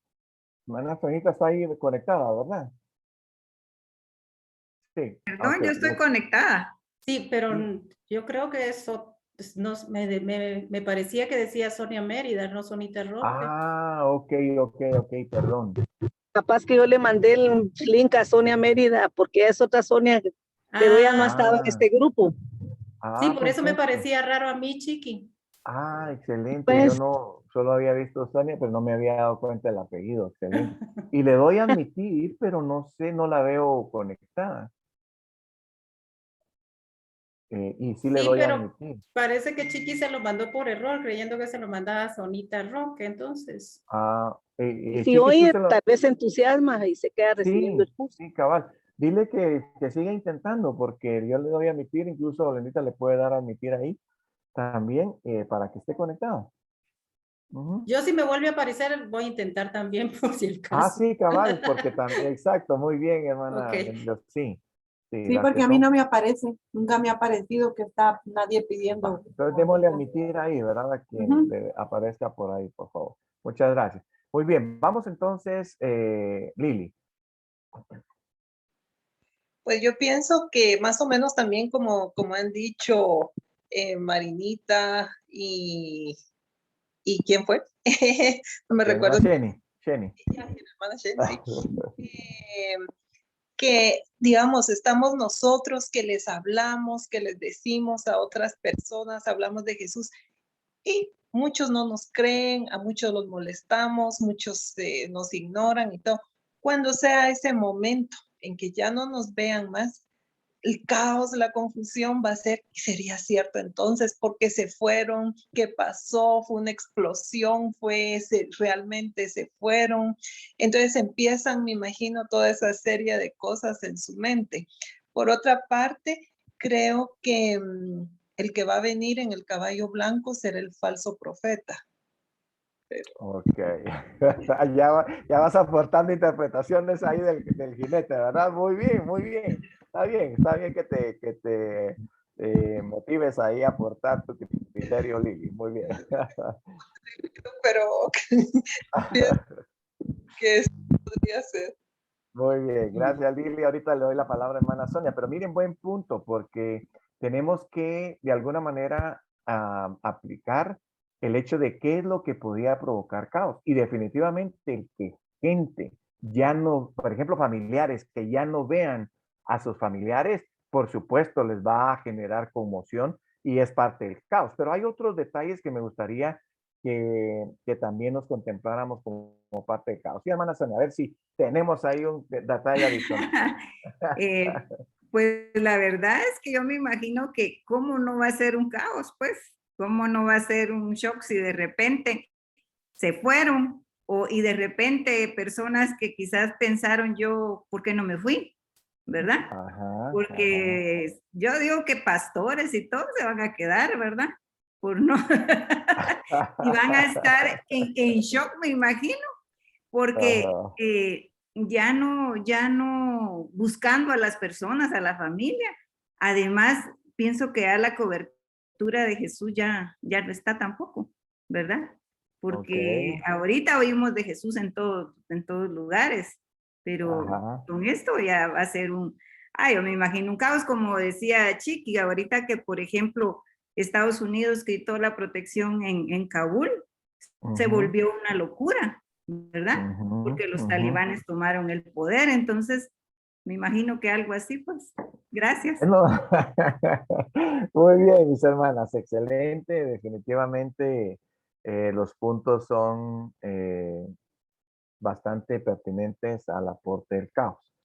Hermana Sonita está ahí conectada, ¿verdad? Sí. Perdón, yo estoy conectada. Sí, pero yo creo que eso no, me parecía que decía Sonia Mérida, no Sonita Roque. Ok, perdón. Capaz que yo le mandé el link a Sonia Mérida, porque es otra Sonia, pero ella no ha estado en este grupo. Sí, por eso me Perfecto. parecía raro a mí, Chiqui. Excelente. Pues, yo no solo había visto Sonia, pero no me había dado cuenta del apellido. Excelente. Y le doy a admitir, pero no sé, no la veo conectada. Y sí le doy a pero admitir. parece que Chiqui se lo mandó por error, creyendo que se lo mandaba a Sonita Roque, entonces. si Chiqui, oye, tú tal vez se entusiasma y se queda recibiendo el curso. Sí, cabal. Dile que siga intentando, porque yo le doy a admitir, incluso Lendita le puede dar a admitir ahí también, para que esté conectado. Yo si me vuelve a aparecer, voy a intentar también por si el caso. Sí, cabal, porque también, exacto, muy bien, hermana. Ok. Sí, Sí, porque a mí no me aparece, nunca me ha aparecido que está nadie pidiendo. Entonces démosle admitir ahí, ¿verdad? A quien le aparezca por ahí, por favor. Muchas gracias. Muy bien, vamos entonces, Lili. Pues yo pienso que más o menos también como han dicho Marinita y ¿quién fue? No me recuerdo. Jenny. Hermana Jenny, sí. Que digamos, estamos nosotros que les hablamos, que les decimos a otras personas, hablamos de Jesús, y muchos no nos creen, a muchos los molestamos, muchos nos ignoran y todo. Cuando sea ese momento en que ya no nos vean más, el caos, la confusión va a ser, y sería cierto entonces, ¿por qué se fueron? ¿Qué pasó? ¿Fue una explosión? ¿Realmente se fueron? Entonces empiezan, me imagino, toda esa serie de cosas en su mente. Por otra parte, creo que el que va a venir en el caballo blanco será el falso profeta. Ok, ya vas aportando interpretaciones ahí del jinete, ¿verdad? Muy bien, muy bien. Está bien que te motives ahí a aportar tu criterio, Lili. Muy bien. Pero que eso podría ser. Muy bien, gracias Lili. Ahorita le doy la palabra a hermana Sonia, pero miren, buen punto, porque tenemos que de alguna manera aplicar el hecho de qué es lo que podía provocar caos. Y definitivamente el que gente ya no, por ejemplo, familiares que ya no vean a sus familiares, por supuesto les va a generar conmoción y es parte del caos. Pero hay otros detalles que me gustaría que también nos contempláramos como parte del caos. Sí, hermana Sonia, a ver si tenemos ahí un detalle adicional. Pues la verdad es que yo me imagino que cómo no va a ser un caos, pues, cómo no va a ser un shock si de repente se fueron y de repente personas que quizás pensaron yo, ¿por qué no me fui? ¿Verdad? Ajá, porque yo digo que pastores y todos se van a quedar, ¿verdad? Por no, y van a estar en shock, me imagino, porque ya no buscando a las personas, a la familia. Además, pienso que a la cobertura de Jesús ya no está tampoco, ¿verdad? Porque ahorita oímos de Jesús en todos lugares, pero con esto ya va a ser yo me imagino un caos, como decía Chiqui, ahorita que, por ejemplo, Estados Unidos quitó la protección en Kabul, se volvió una locura, ¿verdad? Porque los talibanes tomaron el poder, entonces me imagino que algo así, pues. Gracias. No. Muy bien, mis hermanas, excelente, definitivamente los puntos son bastante pertinentes al aporte del caos.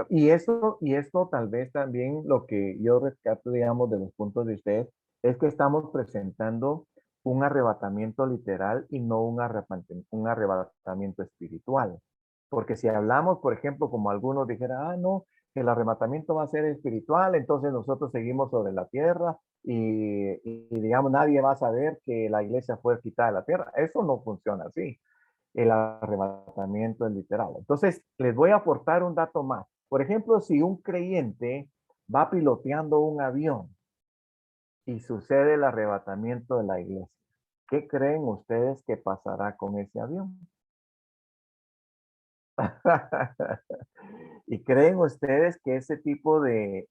Y esto tal vez también lo que yo rescato, digamos, de los puntos de ustedes, es que estamos presentando un arrebatamiento literal y no un arrebatamiento espiritual. Porque si hablamos, por ejemplo, como algunos dijeran, no, el arrebatamiento va a ser espiritual, entonces nosotros seguimos sobre la tierra y digamos, nadie va a saber que la iglesia fue quitada de la tierra. Eso no funciona así. El arrebatamiento es literal. Entonces, les voy a aportar un dato más. Por ejemplo, si un creyente va piloteando un avión y sucede el arrebatamiento de la iglesia, ¿qué creen ustedes que pasará con ese avión? ¿Y creen ustedes que ese tipo de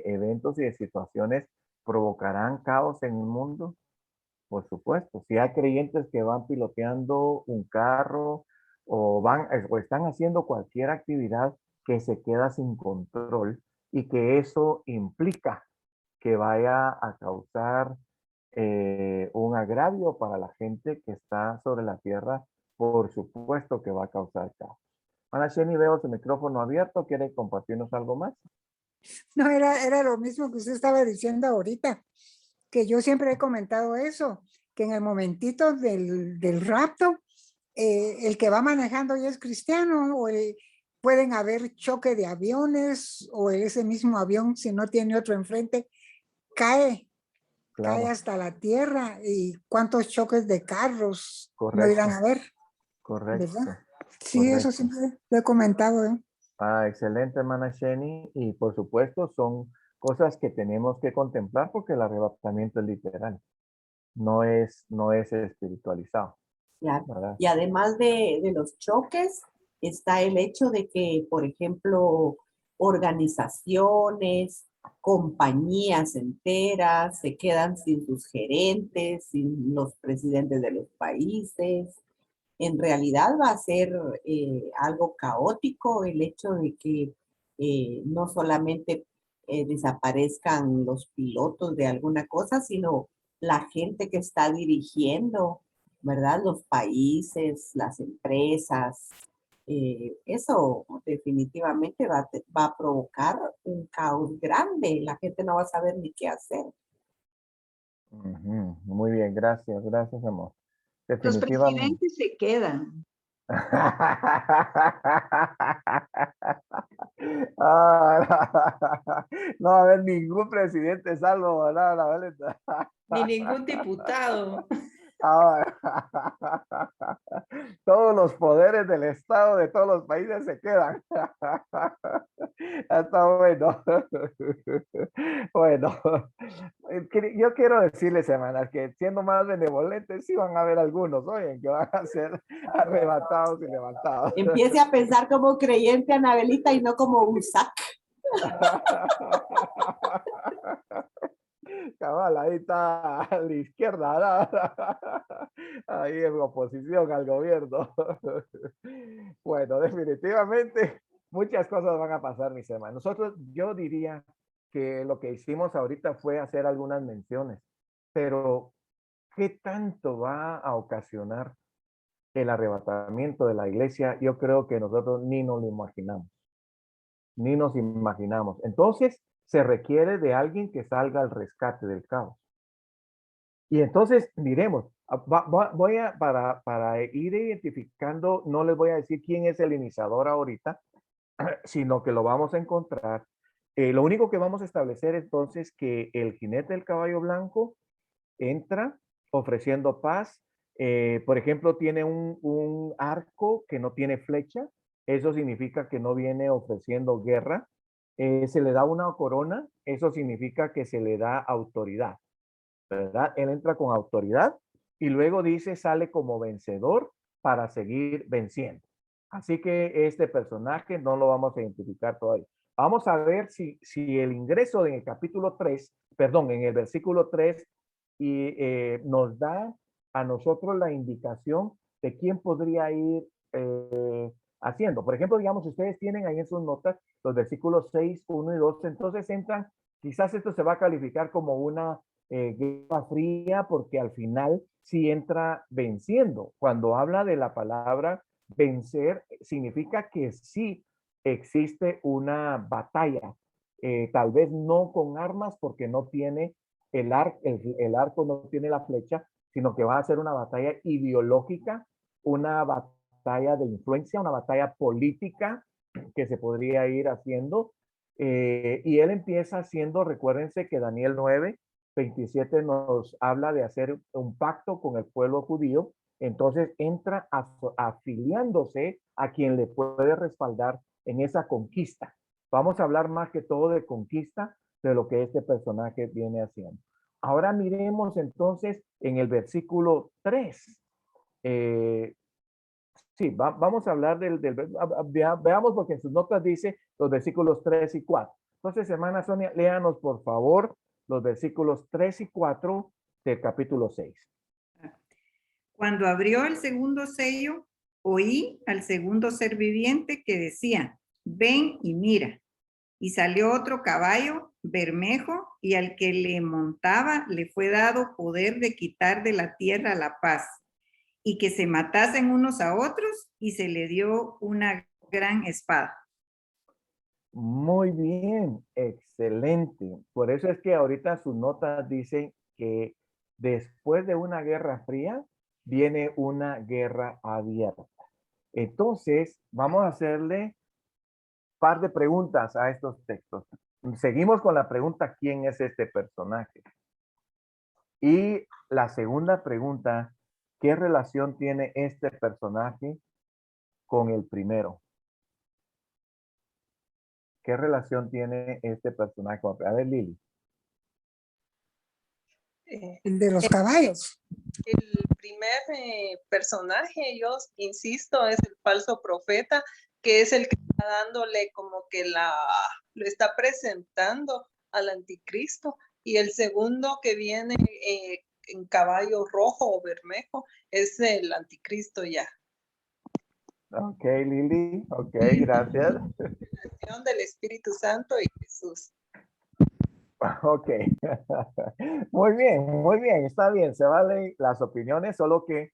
eventos y de situaciones provocarán caos en el mundo? Por supuesto, si hay creyentes que van piloteando un carro o están haciendo cualquier actividad que se queda sin control y que eso implica que vaya a causar un agravio para la gente que está sobre la tierra, por supuesto que va a causar caos. Ana Sheni, veo su micrófono abierto. ¿Quiere compartirnos algo más? No, era lo mismo que usted estaba diciendo ahorita, que yo siempre he comentado eso, que en el momentito del rapto, el que va manejando ya es cristiano, o pueden haber choque de aviones, o ese mismo avión, si no tiene otro enfrente, cae hasta la tierra, y cuántos choques de carros no irán a ver. Correcto. ¿Verdad? Sí, eso siempre lo he comentado. Excelente, hermana Sheni. Y por supuesto son cosas que tenemos que contemplar porque el arrebatamiento es literal. No es espiritualizado. Claro. Y además de los choques, está el hecho de que, por ejemplo, organizaciones, compañías enteras se quedan sin sus gerentes, sin los presidentes de los países. En realidad va a ser algo caótico el hecho de que no solamente desaparezcan los pilotos de alguna cosa, sino la gente que está dirigiendo, ¿verdad? Los países, las empresas. Eso definitivamente va a provocar un caos grande. La gente no va a saber ni qué hacer. Muy bien, gracias, amor. Los Definitivamente. presidentes se quedan. No va a haber ningún presidente salvo, ¿verdad? Ni ningún diputado. Todos los poderes del Estado de todos los países se quedan. Está bueno. Bueno, yo quiero decirles, hermanas, que siendo más benevolentes, sí van a haber algunos, oye, que van a ser arrebatados y levantados. Empiece a pensar como creyente, Anabelita, y no como un sac. Cabal, ahí está a la izquierda, ¿no? Ahí en oposición al gobierno. Bueno, definitivamente muchas cosas van a pasar, mis hermanos. Nosotros, yo diría que lo que hicimos ahorita fue hacer algunas menciones, pero ¿qué tanto va a ocasionar el arrebatamiento de la iglesia? Yo creo que nosotros ni nos lo imaginamos. Ni nos imaginamos. Entonces, se requiere de alguien que salga al rescate del caos. Y entonces, miremos, voy a, para ir identificando, no les voy a decir quién es el iniciador ahorita, sino que lo vamos a encontrar. Lo único que vamos a establecer entonces que el jinete del caballo blanco entra ofreciendo paz. Por ejemplo, tiene un arco que no tiene flecha. Eso significa que no viene ofreciendo guerra. Se le da una corona. Eso significa que se le da autoridad, ¿verdad? Él entra con autoridad y luego dice, sale como vencedor para seguir venciendo. Así que este personaje no lo vamos a identificar todavía. Vamos a ver si el ingreso en el capítulo 3, perdón, en el versículo 3, y nos da a nosotros la indicación de quién podría ir haciendo. Por ejemplo, digamos, ustedes tienen ahí en sus notas los versículos 6, 1 y 2, entonces entran, quizás esto se va a calificar como una guerra fría, porque al final sí entra venciendo. Cuando habla de la palabra vencer, significa que sí existe una batalla, tal vez no con armas, porque no tiene el arco no tiene la flecha, sino que va a ser una batalla ideológica, una batalla de influencia, una batalla política que se podría ir haciendo. Y él empieza haciendo, recuérdense que Daniel 9:27 nos habla de hacer un pacto con el pueblo judío. Entonces entra afiliándose a quien le puede respaldar en esa conquista. Vamos a hablar más que todo de conquista, de lo que este personaje viene haciendo. Ahora miremos entonces en el versículo 3. Sí, vamos a hablar veamos, porque en sus notas dice los versículos 3 y 4. Entonces, hermana Sonia, léanos por favor los versículos 3 y 4 del capítulo 6. Cuando abrió el segundo sello, oí al segundo ser viviente que decía, ven y mira. Y salió otro caballo bermejo, y al que le montaba le fue dado poder de quitar de la tierra la paz, y que se matasen unos a otros, y se le dio una gran espada. Muy bien, excelente. Por eso es que ahorita sus notas dicen que después de una guerra fría, viene una guerra abierta. Entonces, vamos a hacerle par de preguntas a estos textos. Seguimos con la pregunta, ¿quién es este personaje? Y la segunda pregunta, ¿qué relación tiene este personaje con el primero? ¿Qué relación tiene este personaje con el primero? A ver, Lili. El de los caballos. El primer personaje, yo insisto, es el falso profeta, que es el que está dándole como que lo está presentando al anticristo. Y el segundo que viene en caballo rojo o bermejo es el anticristo ya. Ok, Lili. Ok, gracias. Del Espíritu Santo y Jesús. Ok. Muy bien, está bien, se valen las opiniones, solo que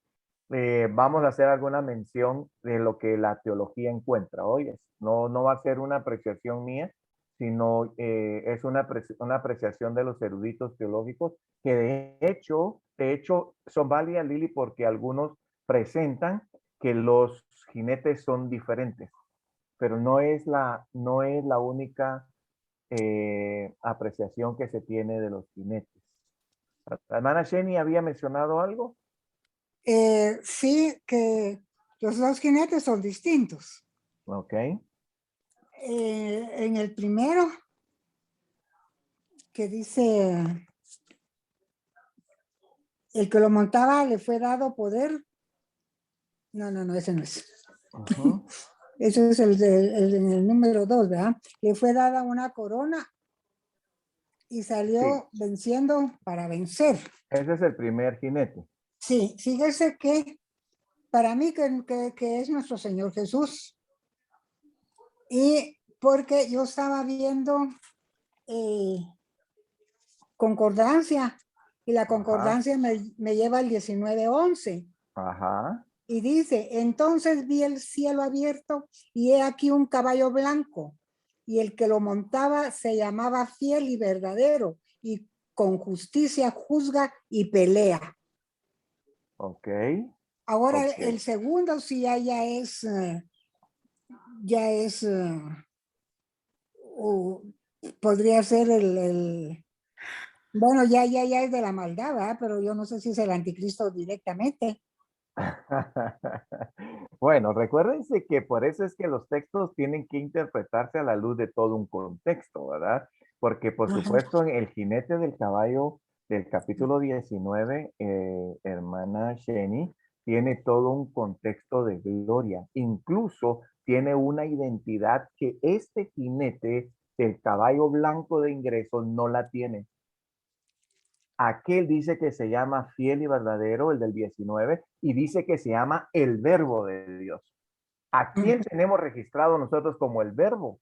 vamos a hacer alguna mención de lo que la teología encuentra. Oye, no va a ser una apreciación mía, sino es una apreciación de los eruditos teológicos que de hecho son válidas, Lili, porque algunos presentan que los jinetes son diferentes, pero no es la única apreciación que se tiene de los jinetes. La hermana Jenny había mencionado algo. Sí, que los dos jinetes son distintos. Ok. En el primero, que dice, el que lo montaba le fue dado poder. No, ese no es. Ese es el número 2, ¿verdad? Le fue dada una corona y salió venciendo para vencer. Ese es el primer jinete. Sí, fíjese que para mí que es nuestro Señor Jesús. Y porque yo estaba viendo concordancia, y la concordancia me lleva al 19:11. Ajá. Y dice, entonces vi el cielo abierto y he aquí un caballo blanco, y el que lo montaba se llamaba Fiel y Verdadero, y con justicia juzga y pelea. Ok. Ahora Ok. el segundo sí ya es podría ser bueno, ya es de la maldad, ¿verdad? Pero yo no sé si es el anticristo directamente. Bueno, recuérdense que por eso es que los textos tienen que interpretarse a la luz de todo un contexto, ¿verdad? Porque por supuesto en el jinete del caballo del capítulo 19, hermana Jenny, tiene todo un contexto de gloria. Incluso tiene una identidad que este jinete del caballo blanco de ingreso no la tiene. Aquel dice que se llama fiel y verdadero, el del 19, y dice que se llama el verbo de Dios. ¿A quién tenemos registrado nosotros como el verbo?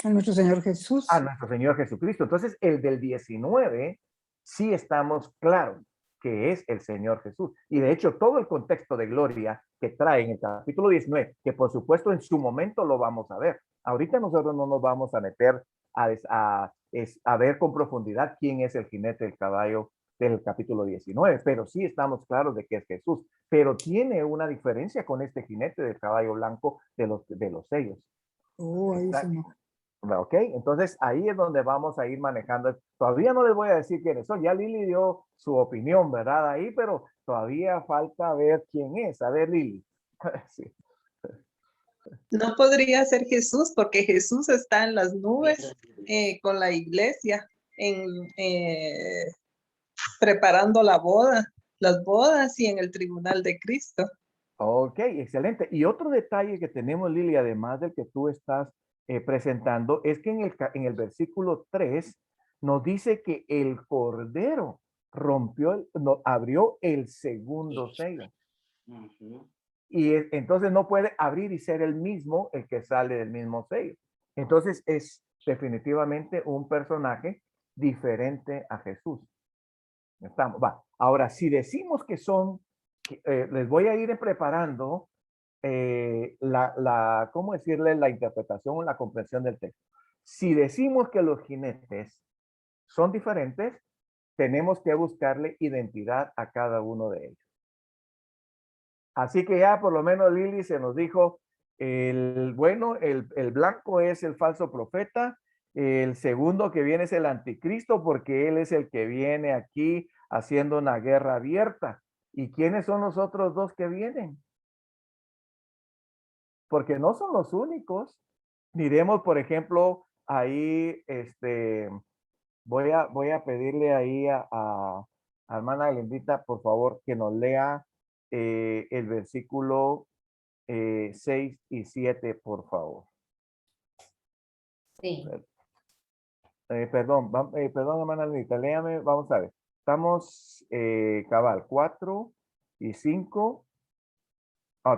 A nuestro Señor Jesús. A nuestro Señor Jesucristo. Entonces, el del 19, sí estamos claros que es el Señor Jesús. Y de hecho, todo el contexto de gloria que trae en el capítulo 19, que por supuesto en su momento lo vamos a ver. Ahorita nosotros no nos vamos a meter a ver con profundidad quién es el jinete del caballo del capítulo 19, pero sí estamos claros de que es Jesús. Pero tiene una diferencia con este jinete del caballo blanco de los sellos. Ok, entonces ahí es donde vamos a ir manejando. Todavía no les voy a decir quiénes son. Ya Lili dio su opinión, ¿verdad? Ahí, pero todavía falta ver quién es. A ver, Lili. Sí. No podría ser Jesús porque Jesús está en las nubes con la iglesia preparando las bodas y en el tribunal de Cristo. Ok, excelente. Y otro detalle que tenemos, Lili, además del que tú estás presentando, es que en el versículo 3 nos dice que el Cordero abrió el segundo sello. Y entonces no puede abrir y ser el mismo el que sale del mismo sello. Entonces es definitivamente un personaje diferente a Jesús. Va. Ahora, si decimos que son, les voy a ir preparando ¿cómo decirle? La interpretación o la comprensión del texto. Si decimos que los jinetes son diferentes, tenemos que buscarle identidad a cada uno de ellos. Así que ya por lo menos Lili se nos dijo, el blanco es el falso profeta, el segundo que viene es el anticristo porque él es el que viene aquí haciendo una guerra abierta. ¿Y quiénes son los otros dos que vienen? Porque no son los únicos. Miremos, por ejemplo, ahí, voy a pedirle ahí a hermana Glendita, por favor, que nos lea el versículo 6 y 7, por favor. Sí. Perdón, hermana Glendita, léame, vamos a ver. Estamos, cabal, 4 y 5.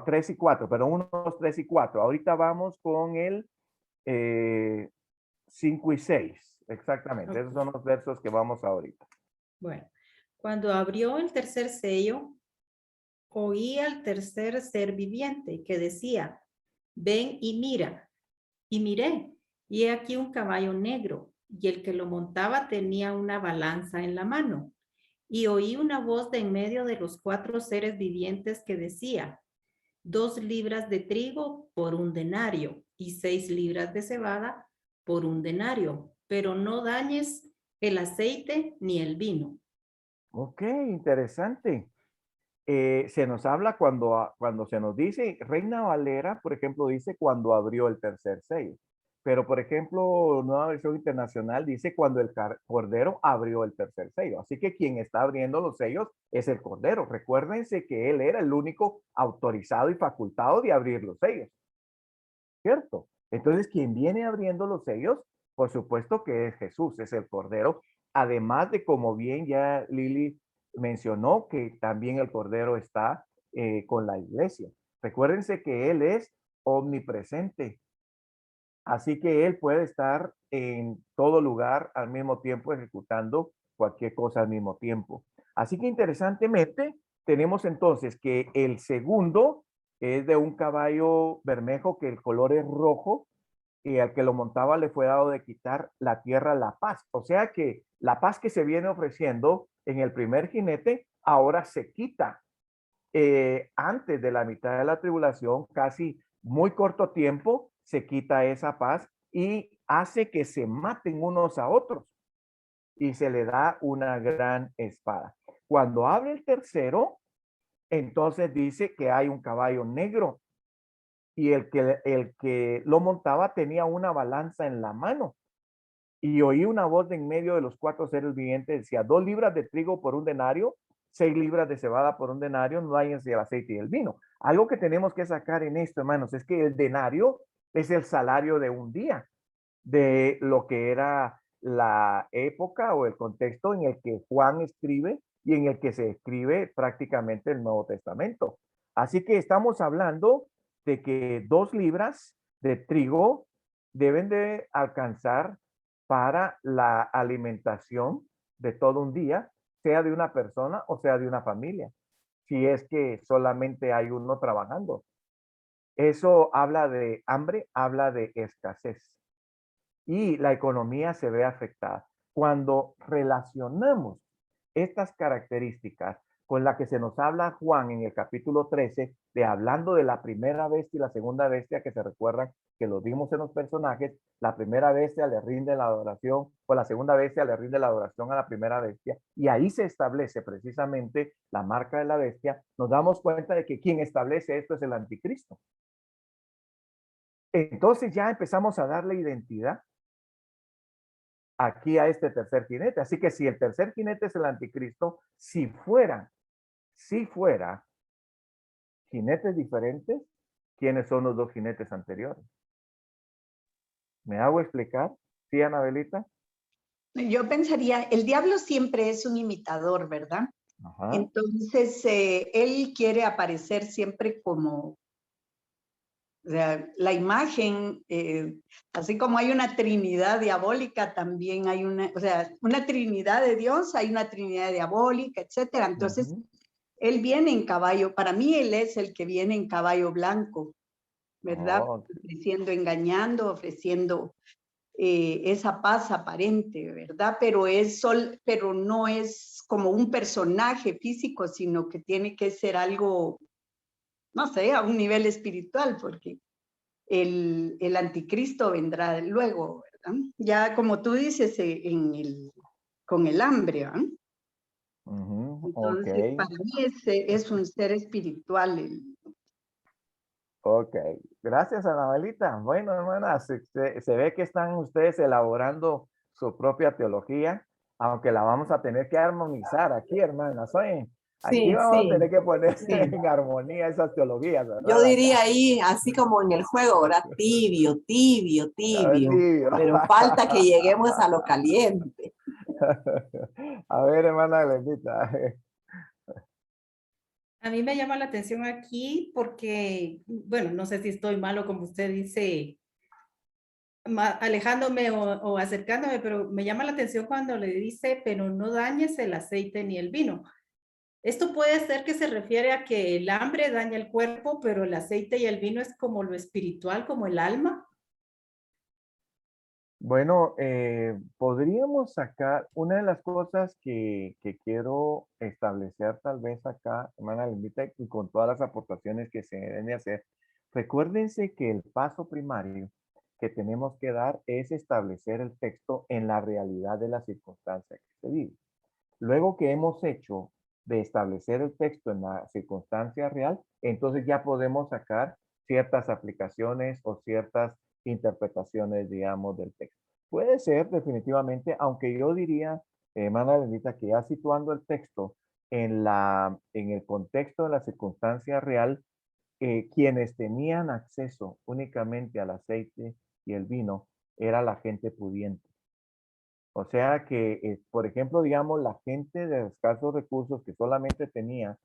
3 y 4, pero 1, 2, 3 y 4. Ahorita vamos con el 5 y 6. Exactamente, esos Ok. son los versos que vamos ahorita. Bueno, cuando abrió el tercer sello, oí al tercer ser viviente que decía, ven y mira. Y miré, y he aquí un caballo negro, y el que lo montaba tenía una balanza en la mano. Y oí una voz de en medio de los 4 seres vivientes que decía, 2 libras de trigo por 1 denario, y 6 libras de cebada por 1 denario, pero no dañes el aceite ni el vino. Ok, interesante. Se nos habla cuando se nos dice, Reina Valera, por ejemplo, dice cuando abrió el tercer sello. Pero, por ejemplo, Nueva Versión Internacional dice cuando el Cordero abrió el tercer sello. Así que quien está abriendo los sellos es el Cordero. Recuérdense que él era el único autorizado y facultado de abrir los sellos. ¿Cierto? Entonces, quien viene abriendo los sellos, por supuesto que es Jesús, es el Cordero. Además de, como bien ya Lili mencionó, que también el Cordero está con la iglesia. Recuérdense que Él es omnipresente. Así que Él puede estar en todo lugar al mismo tiempo, ejecutando cualquier cosa al mismo tiempo. Así que interesantemente, tenemos entonces que el segundo es de un caballo bermejo que el color es rojo y al que lo montaba le fue dado de quitar la tierra la paz. O sea que la paz que se viene ofreciendo en el primer jinete ahora se quita antes de la mitad de la tribulación, casi muy corto tiempo, se quita esa paz y hace que se maten unos a otros y se le da una gran espada. Cuando abre el tercero, entonces dice que hay un caballo negro y el que lo montaba tenía una balanza en la mano. Y oí una voz de en medio de los 4 seres vivientes, decía, 2 libras de trigo por 1 denario, 6 libras de cebada por 1 denario, no hay el aceite y el vino. Algo que tenemos que sacar en esto, hermanos, es que el denario es el salario de un día, de lo que era la época o el contexto en el que Juan escribe y en el que se escribe prácticamente el Nuevo Testamento. Así que estamos hablando de que 2 libras de trigo deben de alcanzar para la alimentación de todo un día, sea de una persona o sea de una familia, si es que solamente hay uno trabajando. Eso habla de hambre, habla de escasez y la economía se ve afectada. Cuando relacionamos estas características con la que se nos habla Juan en el capítulo 13, de hablando de la primera bestia y la segunda bestia, que se recuerdan que lo vimos en los personajes, la primera bestia le rinde la adoración, o la segunda bestia le rinde la adoración a la primera bestia, y ahí se establece precisamente la marca de la bestia, nos damos cuenta de que quien establece esto es el anticristo. Entonces ya empezamos a darle identidad aquí a este tercer jinete. Así que si el tercer jinete es el anticristo, si fuera jinetes diferentes, ¿quiénes son los 2 jinetes anteriores? ¿Me hago explicar? ¿Sí, Anabelita? Yo pensaría, el diablo siempre es un imitador, ¿verdad? Ajá. Entonces, él quiere aparecer siempre como la imagen, así como hay una trinidad diabólica, también hay una, o sea, una trinidad de Dios, hay una trinidad diabólica, etcétera. Entonces, él viene en caballo, para mí él es el que viene en caballo blanco, ¿verdad? Oh. Ofreciendo, engañando, ofreciendo esa paz aparente, ¿verdad? Pero pero no es como un personaje físico, sino que tiene que ser algo, no sé, a un nivel espiritual, porque el anticristo vendrá luego, ¿verdad? Ya como tú dices, con el hambre, ¿verdad? Entonces, Ok, para mí es un ser espiritual. ok. Gracias, Anabelita. Bueno, hermanas, se ve que están ustedes elaborando su propia teología, aunque la vamos a tener que armonizar aquí, hermanas. Oye, aquí Sí, vamos a sí, tener que poner sí. en armonía esas teologías, Yo ¿verdad? diría ahí, así como en el juego, ¿verdad? Tibio, tibio, tibio. Tibio. Pero falta que lleguemos a lo caliente. A ver, hermana Glendita. A mí me llama la atención aquí porque, bueno, no sé si estoy malo como usted dice, alejándome o acercándome, pero me llama la atención cuando le dice, pero no dañes el aceite ni el vino. Esto puede ser que se refiere a que el hambre daña el cuerpo, pero el aceite y el vino es como lo espiritual, como el alma. Bueno, podríamos sacar una de las cosas que quiero establecer tal vez acá, hermana Lindita, y con todas las aportaciones que se deben de hacer. Recuérdense que el paso primario que tenemos que dar es establecer el texto en la realidad de la circunstancia que se vive. Luego que hemos hecho de establecer el texto en la circunstancia real, entonces ya podemos sacar ciertas aplicaciones o ciertas interpretaciones, digamos, del texto. Puede ser definitivamente, aunque yo diría, hermana Benita, que ya situando el texto en el contexto de la circunstancia real, quienes tenían acceso únicamente al aceite y el vino era la gente pudiente. O sea que, por ejemplo, digamos, la gente de escasos recursos que solamente tenía,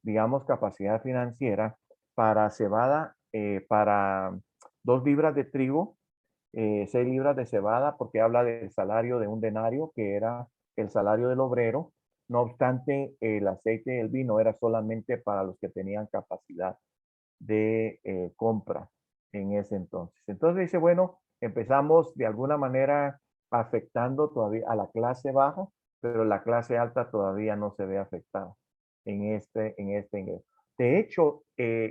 digamos, capacidad financiera para cebada, para 2 libras de trigo, 6 libras de cebada, porque habla del salario de un denario, que era el salario del obrero. No obstante, el aceite y el vino era solamente para los que tenían capacidad de compra en ese entonces. Entonces dice, bueno, empezamos de alguna manera afectando todavía a la clase baja, pero la clase alta todavía no se ve afectada en este ingreso. De hecho,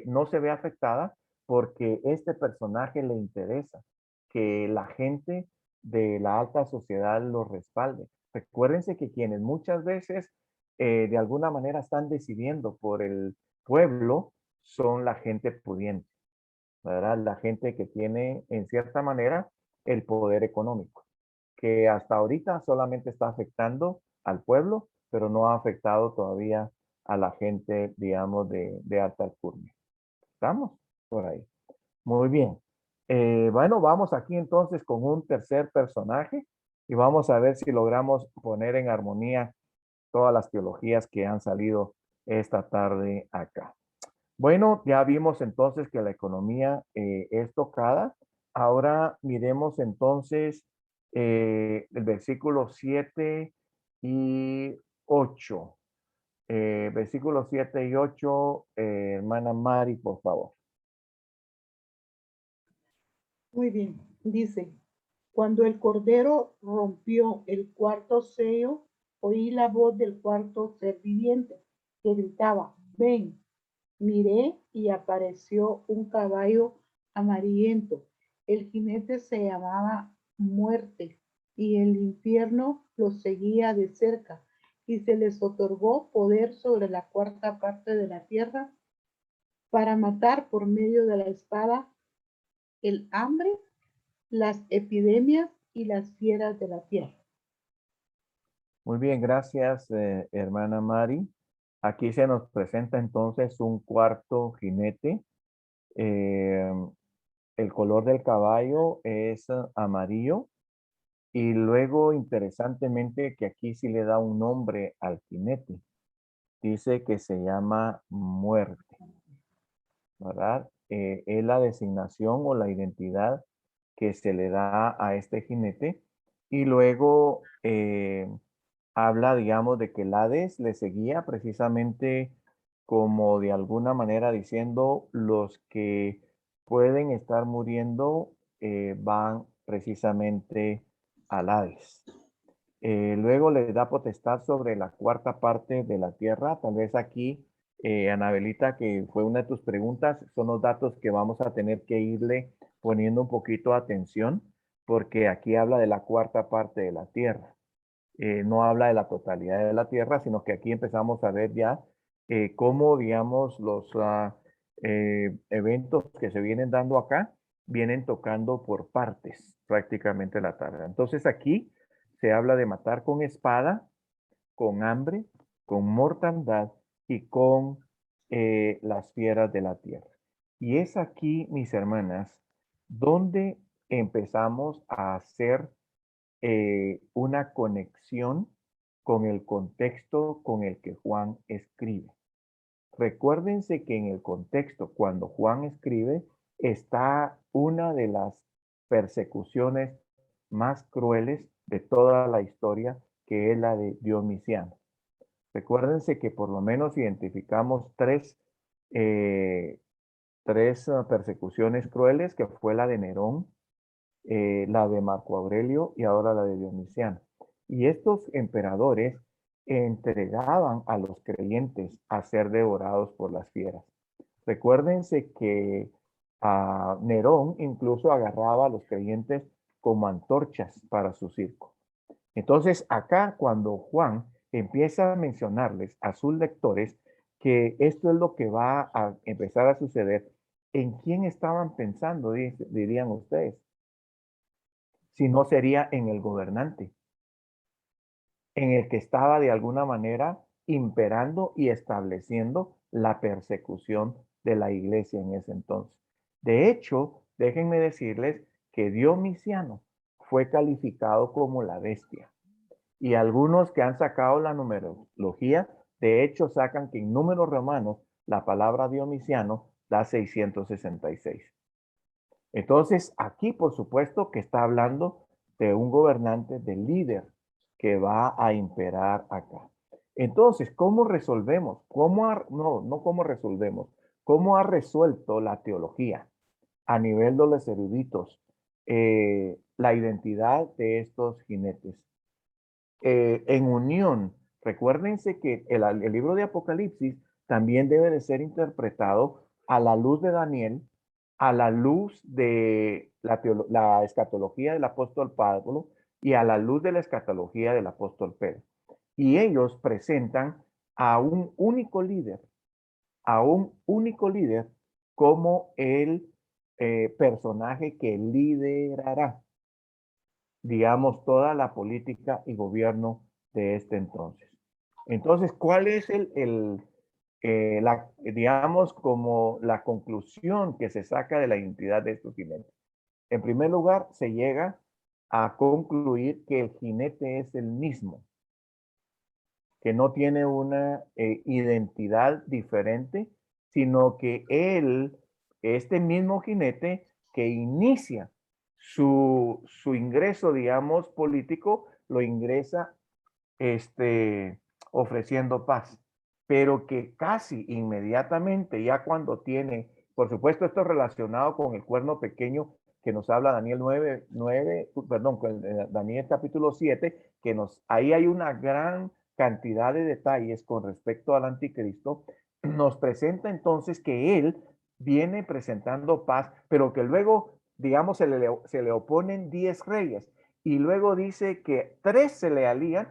no se ve afectada porque este personaje le interesa que la gente de la alta sociedad lo respalde. Recuérdense que quienes muchas veces de alguna manera están decidiendo por el pueblo son la gente pudiente, ¿verdad? La gente que tiene en cierta manera el poder económico, que hasta ahorita solamente está afectando al pueblo, pero no ha afectado todavía a la gente, digamos, de alta alcurnia. ¿Estamos por ahí? Muy bien. Bueno, vamos aquí entonces con un tercer personaje y vamos a ver si logramos poner en armonía todas las teologías que han salido esta tarde acá. Bueno, ya vimos entonces que la economía es tocada. Ahora miremos entonces el versículo 7 y 8. Versículos 7 y 8, hermana Mari, por favor. Muy bien, dice, cuando el cordero rompió el cuarto sello, oí la voz del cuarto ser viviente que gritaba, ven. Miré y apareció un caballo amarillento. El jinete se llamaba Muerte y el infierno los seguía de cerca y se les otorgó poder sobre la cuarta parte de la tierra para matar por medio de la espada el hambre, las epidemias y las fieras de la tierra. Muy bien, gracias, hermana Mari. Aquí se nos presenta entonces un cuarto jinete. El color del caballo es amarillo. Y luego, interesantemente, que aquí sí le da un nombre al jinete. Dice que se llama Muerte, ¿verdad? Es la designación o la identidad que se le da a este jinete. Y luego habla, digamos, de que el Hades le seguía precisamente como de alguna manera diciendo los que pueden estar muriendo van precisamente al Hades. Luego le da potestad sobre la cuarta parte de la tierra. Tal vez aquí, Anabelita, que fue una de tus preguntas, son los datos que vamos a tener que irle poniendo un poquito de atención, porque aquí habla de la cuarta parte de la tierra. No habla de la totalidad de la tierra, sino que aquí empezamos a ver ya cómo, digamos, los eventos que se vienen dando acá vienen tocando por partes prácticamente la tierra. Entonces aquí se habla de matar con espada, con hambre, con mortandad y con las fieras de la tierra. Y es aquí, mis hermanas, donde empezamos a hacer una conexión con el contexto con el que Juan escribe. Recuérdense que en el contexto, cuando Juan escribe, está una de las persecuciones más crueles de toda la historia, que es la de Domiciano. Recuérdense que por lo menos identificamos tres persecuciones crueles, que fue la de Nerón, la de Marco Aurelio y ahora la de Domiciano. Y estos emperadores entregaban a los creyentes a ser devorados por las fieras. Recuérdense que Nerón incluso agarraba a los creyentes como antorchas para su circo. Entonces, acá cuando Juan empieza a mencionarles a sus lectores que esto es lo que va a empezar a suceder, ¿en quién estaban pensando, dirían ustedes? Si no sería en el gobernante, en el que estaba de alguna manera imperando y estableciendo la persecución de la iglesia en ese entonces. De hecho, déjenme decirles que Domiciano fue calificado como la bestia. Y algunos que han sacado la numerología, de hecho sacan que en números romanos la palabra Domiciano da 666. Entonces, aquí por supuesto que está hablando de un gobernante, de líder que va a imperar acá. Entonces, ¿cómo resolvemos? No cómo resolvemos. ¿Cómo ha resuelto la teología a nivel de los eruditos la identidad de estos jinetes? En unión, recuérdense que el libro de Apocalipsis también debe de ser interpretado a la luz de Daniel, a la luz de la escatología del apóstol Pablo y a la luz de la escatología del apóstol Pedro. Y ellos presentan a un único líder como el personaje que liderará, digamos, toda la política y gobierno de este entonces. Entonces, ¿cuál es digamos, como la conclusión que se saca de la identidad de estos jinetes? En primer lugar, se llega a concluir que el jinete es el mismo, que no tiene una identidad diferente, sino que este mismo jinete que inicia su ingreso, digamos, político, lo ingresa ofreciendo paz, pero que casi inmediatamente, ya cuando tiene, por supuesto, esto relacionado con el cuerno pequeño que nos habla Daniel Daniel capítulo 7, que ahí hay una gran cantidad de detalles con respecto al anticristo, nos presenta entonces que él viene presentando paz, pero que luego, digamos, se le oponen 10 reyes, y luego dice que 7 se le alían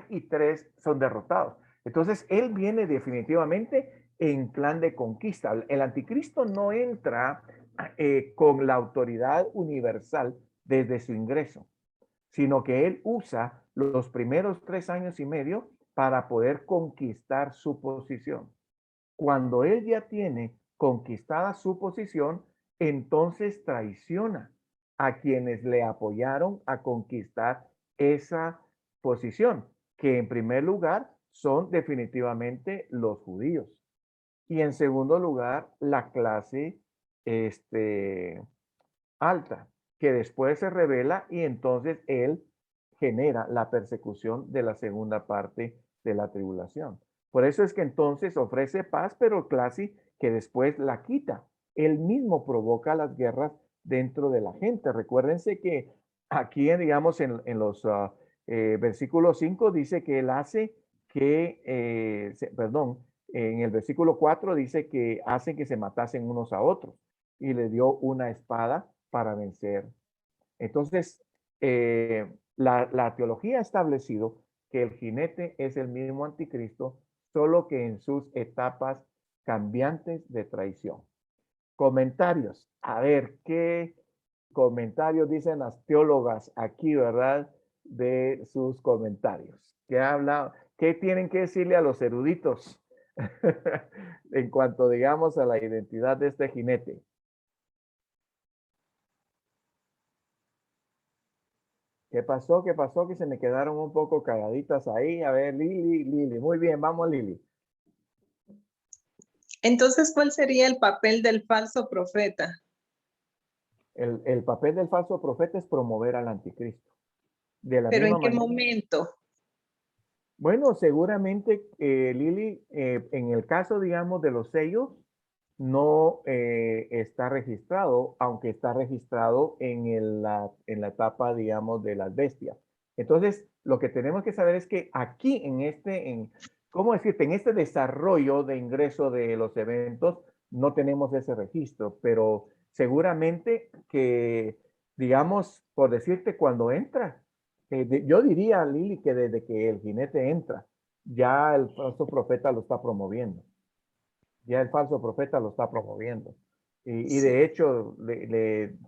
y 3 son derrotados. Entonces, él viene definitivamente en plan de conquista. El anticristo no entra con la autoridad universal desde su ingreso, sino que él usa los primeros 3 años y medio para poder conquistar su posición. Cuando él ya tiene conquistada su posición, entonces traiciona a quienes le apoyaron a conquistar esa posición, que en primer lugar son definitivamente los judíos. Y en segundo lugar, la clase alta, que después se revela y entonces él genera la persecución de la segunda parte de la tribulación. Por eso es que entonces ofrece paz, pero casi que después la quita. Él mismo provoca las guerras dentro de la gente. Recuérdense que aquí, digamos, en los versículo 5 dice que él hace que, en el versículo 4 dice que hacen que se matasen unos a otros y le dio una espada para vencer. Entonces, la teología ha establecido que el jinete es el mismo anticristo, solo que en sus etapas cambiantes de traición. Comentarios. A ver, ¿qué comentarios dicen las teólogas aquí, verdad? De sus comentarios. ¿Qué tienen que decirle a los eruditos en cuanto, digamos, a la identidad de este jinete? ¿Qué pasó? ¿Qué pasó? Que se me quedaron un poco calladitas ahí. A ver, Lili. Muy bien, vamos, Lili. Entonces, ¿cuál sería el papel del falso profeta? El papel del falso profeta es promover al anticristo. De la Pero misma ¿en qué manera. momento? Bueno, seguramente, Lili, en el caso, digamos, de los sellos, no está registrado, aunque está registrado en la etapa, digamos, de las bestias. Entonces, lo que tenemos que saber es que aquí, ¿cómo decirte? En este desarrollo de ingreso de los eventos, no tenemos ese registro, pero seguramente que, digamos, por decirte, cuando entra, yo diría, Lili, que desde que el jinete entra, ya el falso profeta lo está promoviendo. Ya el falso profeta lo está promoviendo. Y de hecho,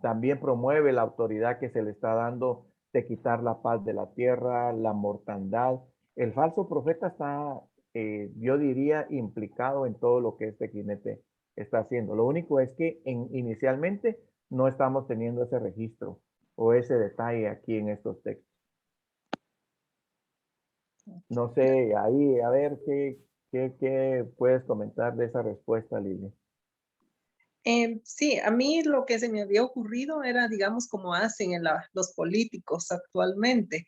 también promueve la autoridad que se le está dando de quitar la paz de la tierra, la mortandad. El falso profeta está, yo diría, implicado en todo lo que este jinete está haciendo. Lo único es que inicialmente no estamos teniendo ese registro o ese detalle aquí en estos textos. No sé, ahí, a ver, ¿qué puedes comentar de esa respuesta, Lili? Sí, a mí lo que se me había ocurrido era, digamos, como hacen los políticos actualmente.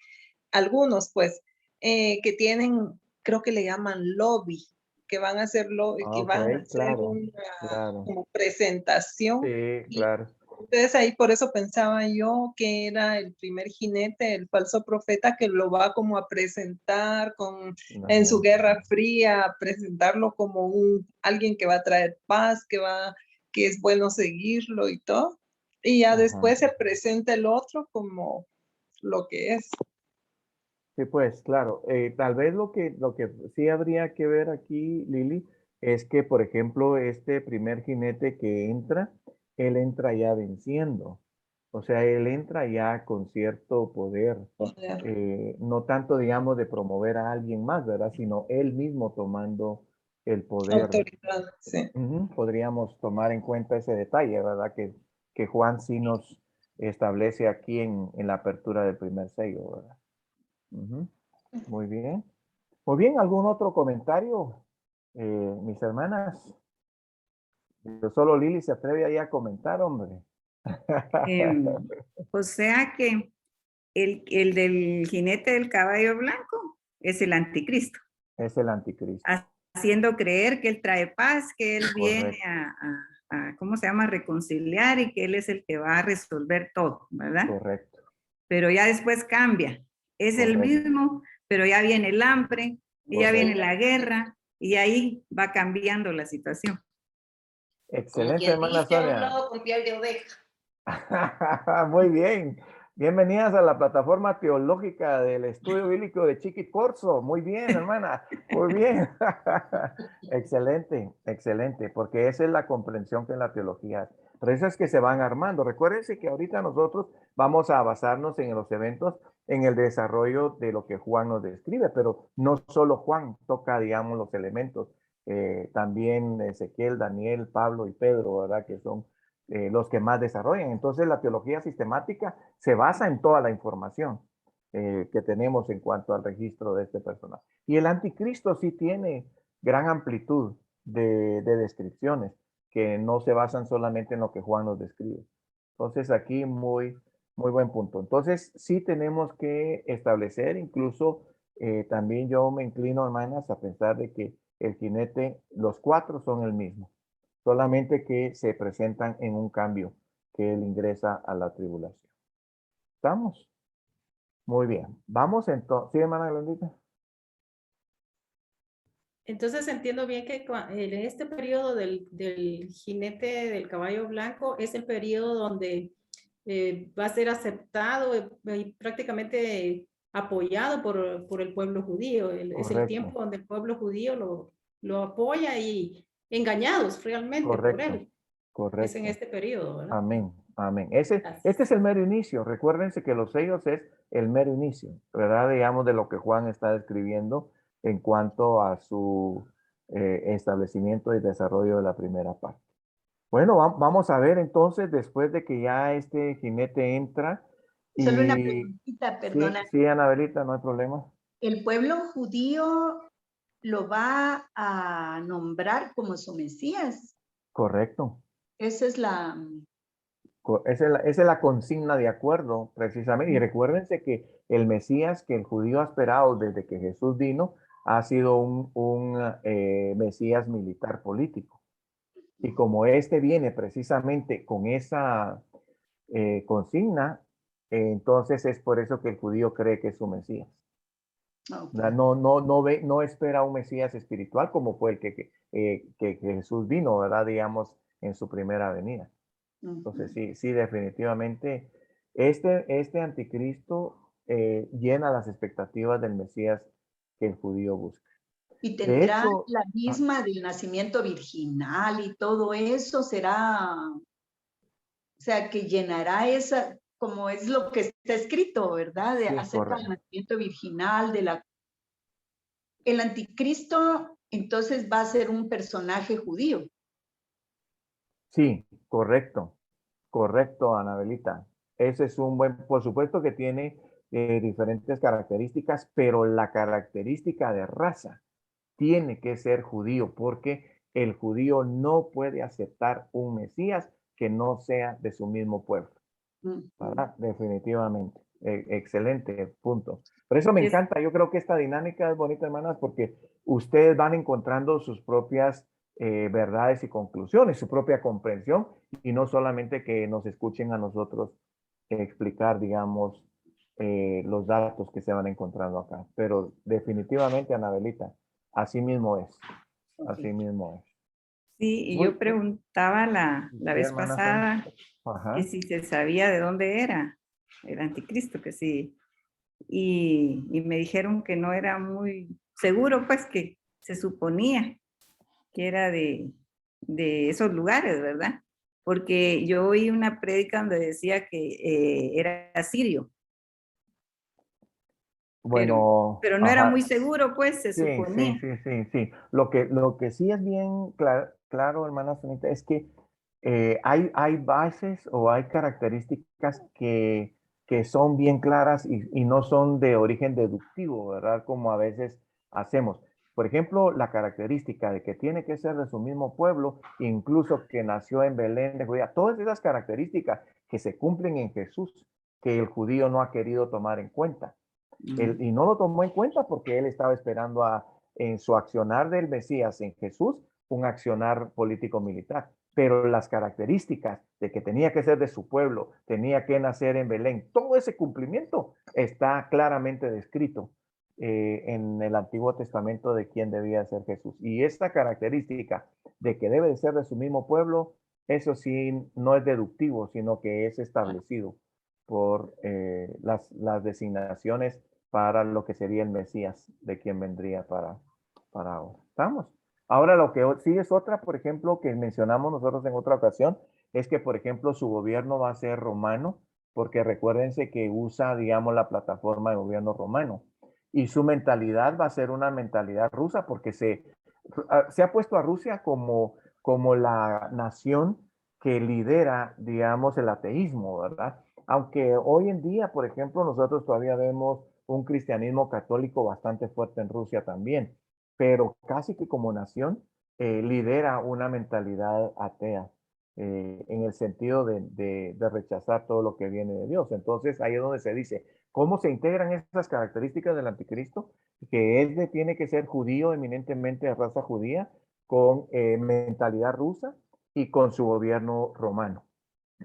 Algunos, pues, que tienen, creo que le llaman lobby, que van a hacer que Ok, van a hacer claro, una claro. como presentación. Sí, Y claro. entonces ahí por eso pensaba yo que era el primer jinete, el falso profeta, que lo va como a presentar en su Ajá. Guerra Fría, a presentarlo como alguien que va a traer paz, que es bueno seguirlo y todo. Y ya Ajá. después se presenta el otro como lo que es. Sí, pues, claro. Tal vez lo que sí habría que ver aquí, Lili, es que, por ejemplo, este primer jinete que entra, él entra ya venciendo. O sea, él entra ya con cierto poder. No tanto, digamos, de promover a alguien más, ¿verdad? Sino él mismo tomando el poder. Autoridad, sí. Podríamos tomar en cuenta ese detalle, ¿verdad? Que Juan sí nos establece aquí en la apertura del primer sello, ¿verdad? Muy bien. Muy bien, ¿algún otro comentario, mis hermanas? Yo solo Lili se atreve ahí a comentar, hombre. O sea que el del jinete del caballo blanco es el anticristo, Es el anticristo. haciendo creer que él trae paz, que él viene Correcto. ¿cómo se llama? Reconciliar y que él es el que va a resolver todo, ¿verdad? Correcto. Pero ya después cambia. Es el Correcto. mismo, pero ya viene el hambre, y ya viene la guerra, y ahí va cambiando la situación. Como Excelente, quien hermana dice, un Sonia. lobo con piel de oveja. Muy bien. Bienvenidas a la plataforma teológica del estudio bíblico de Chiqui Corzo. Muy bien, hermana. Muy bien. Excelente, excelente, porque esa es la comprensión que en la teología. Por eso es que se van armando. Recuérdense que ahorita nosotros vamos a basarnos en los eventos, en el desarrollo de lo que Juan nos describe, pero no solo Juan toca, digamos, los elementos. También Ezequiel, Daniel, Pablo y Pedro, ¿verdad? Que son los que más desarrollan. Entonces la teología sistemática se basa en toda la información que tenemos en cuanto al registro de este personaje. Y el anticristo sí tiene gran amplitud de descripciones que no se basan solamente en lo que Juan nos describe. Entonces aquí muy buen punto. Entonces sí tenemos que establecer, incluso también yo me inclino, hermanas, a pensar de que el jinete, los cuatro son el mismo, solamente que se presentan en un cambio, que él ingresa a la tribulación. ¿Estamos? Muy bien. Vamos entonces. ¿Sí, hermana Glendita? Entonces entiendo bien que en este periodo del jinete del caballo blanco es el periodo donde va a ser aceptado y prácticamente apoyado por el pueblo judío. Es el tiempo donde el pueblo judío lo apoya y engañados realmente por él. Correcto. Es en este periodo, ¿verdad? Amén, amén. Este es el mero inicio. Recuérdense que los sellos es el mero inicio, ¿verdad? Digamos de lo que Juan está describiendo en cuanto a su establecimiento y desarrollo de la primera parte. Bueno, vamos a ver entonces, después de que ya este jinete entra. Solo una preguntita, perdona. Sí, Anabelita, no hay problema. ¿El pueblo judío lo va a nombrar como su Mesías? Correcto. Esa es la Esa es la consigna de acuerdo, precisamente. Y recuérdense que el Mesías que el judío ha esperado desde que Jesús vino ha sido un Mesías militar político. Y como este viene precisamente con esa consigna, entonces es por eso que el judío cree que es su Mesías. Okay. No espera un Mesías espiritual como fue el que Jesús vino, ¿verdad? Digamos, en su primera venida. Entonces, sí, definitivamente, este anticristo llena las expectativas del Mesías que el judío busca. Y De tendrá hecho, la misma del nacimiento virginal y todo eso será, o sea, que llenará esa, como es lo que está escrito, ¿verdad? sí, Acerca del correcto. nacimiento virginal, el anticristo, entonces va a ser un personaje judío. Sí, correcto, Anabelita. Ese es un buen, por supuesto que tiene diferentes características, pero la característica de raza tiene que ser judío, porque el judío no puede aceptar un Mesías que no sea de su mismo pueblo. ¿Verdad? Definitivamente. Excelente punto. Por eso me encanta. Yo creo que esta dinámica es bonita, hermanas, porque ustedes van encontrando sus propias verdades y conclusiones, su propia comprensión, y no solamente que nos escuchen a nosotros explicar, digamos, los datos que se van encontrando acá. Pero definitivamente, Anabelita, así mismo es. Así mismo es. Sí, y Muy yo preguntaba la sí, vez hermana pasada Ajá. que si se sabía de dónde era el anticristo, que sí. Y me dijeron que no era muy seguro, pues que se suponía que era de esos lugares, ¿verdad? Porque yo oí una prédica donde decía que era sirio, Bueno, pero no era ajá. muy seguro, pues se suponía. Sí. Lo que sí es bien claro, hermana Sonita, es que hay bases o hay características que son bien claras y no son de origen deductivo, ¿verdad? Como a veces hacemos. Por ejemplo, la característica de que tiene que ser de su mismo pueblo, incluso que nació en Belén de Judea, todas esas características que se cumplen en Jesús, que el judío no ha querido tomar en cuenta. Y no lo tomó en cuenta porque él estaba esperando en su accionar del Mesías en Jesús, un accionar político-militar. Pero las características de que tenía que ser de su pueblo, tenía que nacer en Belén, todo ese cumplimiento está claramente descrito en el Antiguo Testamento de quién debía ser Jesús. Y esta característica de que debe de ser de su mismo pueblo, eso sí no es deductivo, sino que es establecido por las designaciones para lo que sería el Mesías de quien vendría para ahora. ¿Estamos? Ahora lo que sí es otra, por ejemplo, que mencionamos nosotros en otra ocasión, es que, por ejemplo, su gobierno va a ser romano, porque recuérdense que usa, digamos, la plataforma de gobierno romano. Y su mentalidad va a ser una mentalidad rusa, porque se ha puesto a Rusia como la nación que lidera, digamos, el ateísmo, ¿verdad? Aunque hoy en día, por ejemplo, nosotros todavía vemos un cristianismo católico bastante fuerte en Rusia también, pero casi que como nación lidera una mentalidad atea en el sentido de rechazar todo lo que viene de Dios. Entonces ahí es donde se dice, ¿cómo se integran esas características del anticristo? Que tiene que ser judío, eminentemente de raza judía, con mentalidad rusa y con su gobierno romano.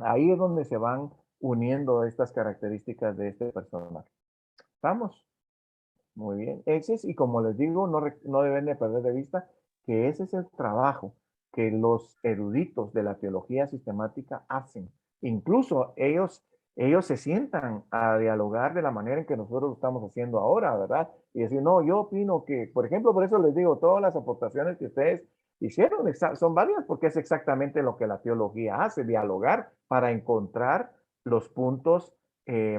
Ahí es donde se van uniendo estas características de este personaje. ¿Estamos? Muy bien. Ese es, y como les digo, no deben de perder de vista que ese es el trabajo que los eruditos de la teología sistemática hacen. Incluso ellos se sientan a dialogar de la manera en que nosotros lo estamos haciendo ahora, ¿verdad? Y decir, no, yo opino que, por ejemplo, por eso les digo, todas las aportaciones que ustedes hicieron son válidas porque es exactamente lo que la teología hace, dialogar para encontrar los puntos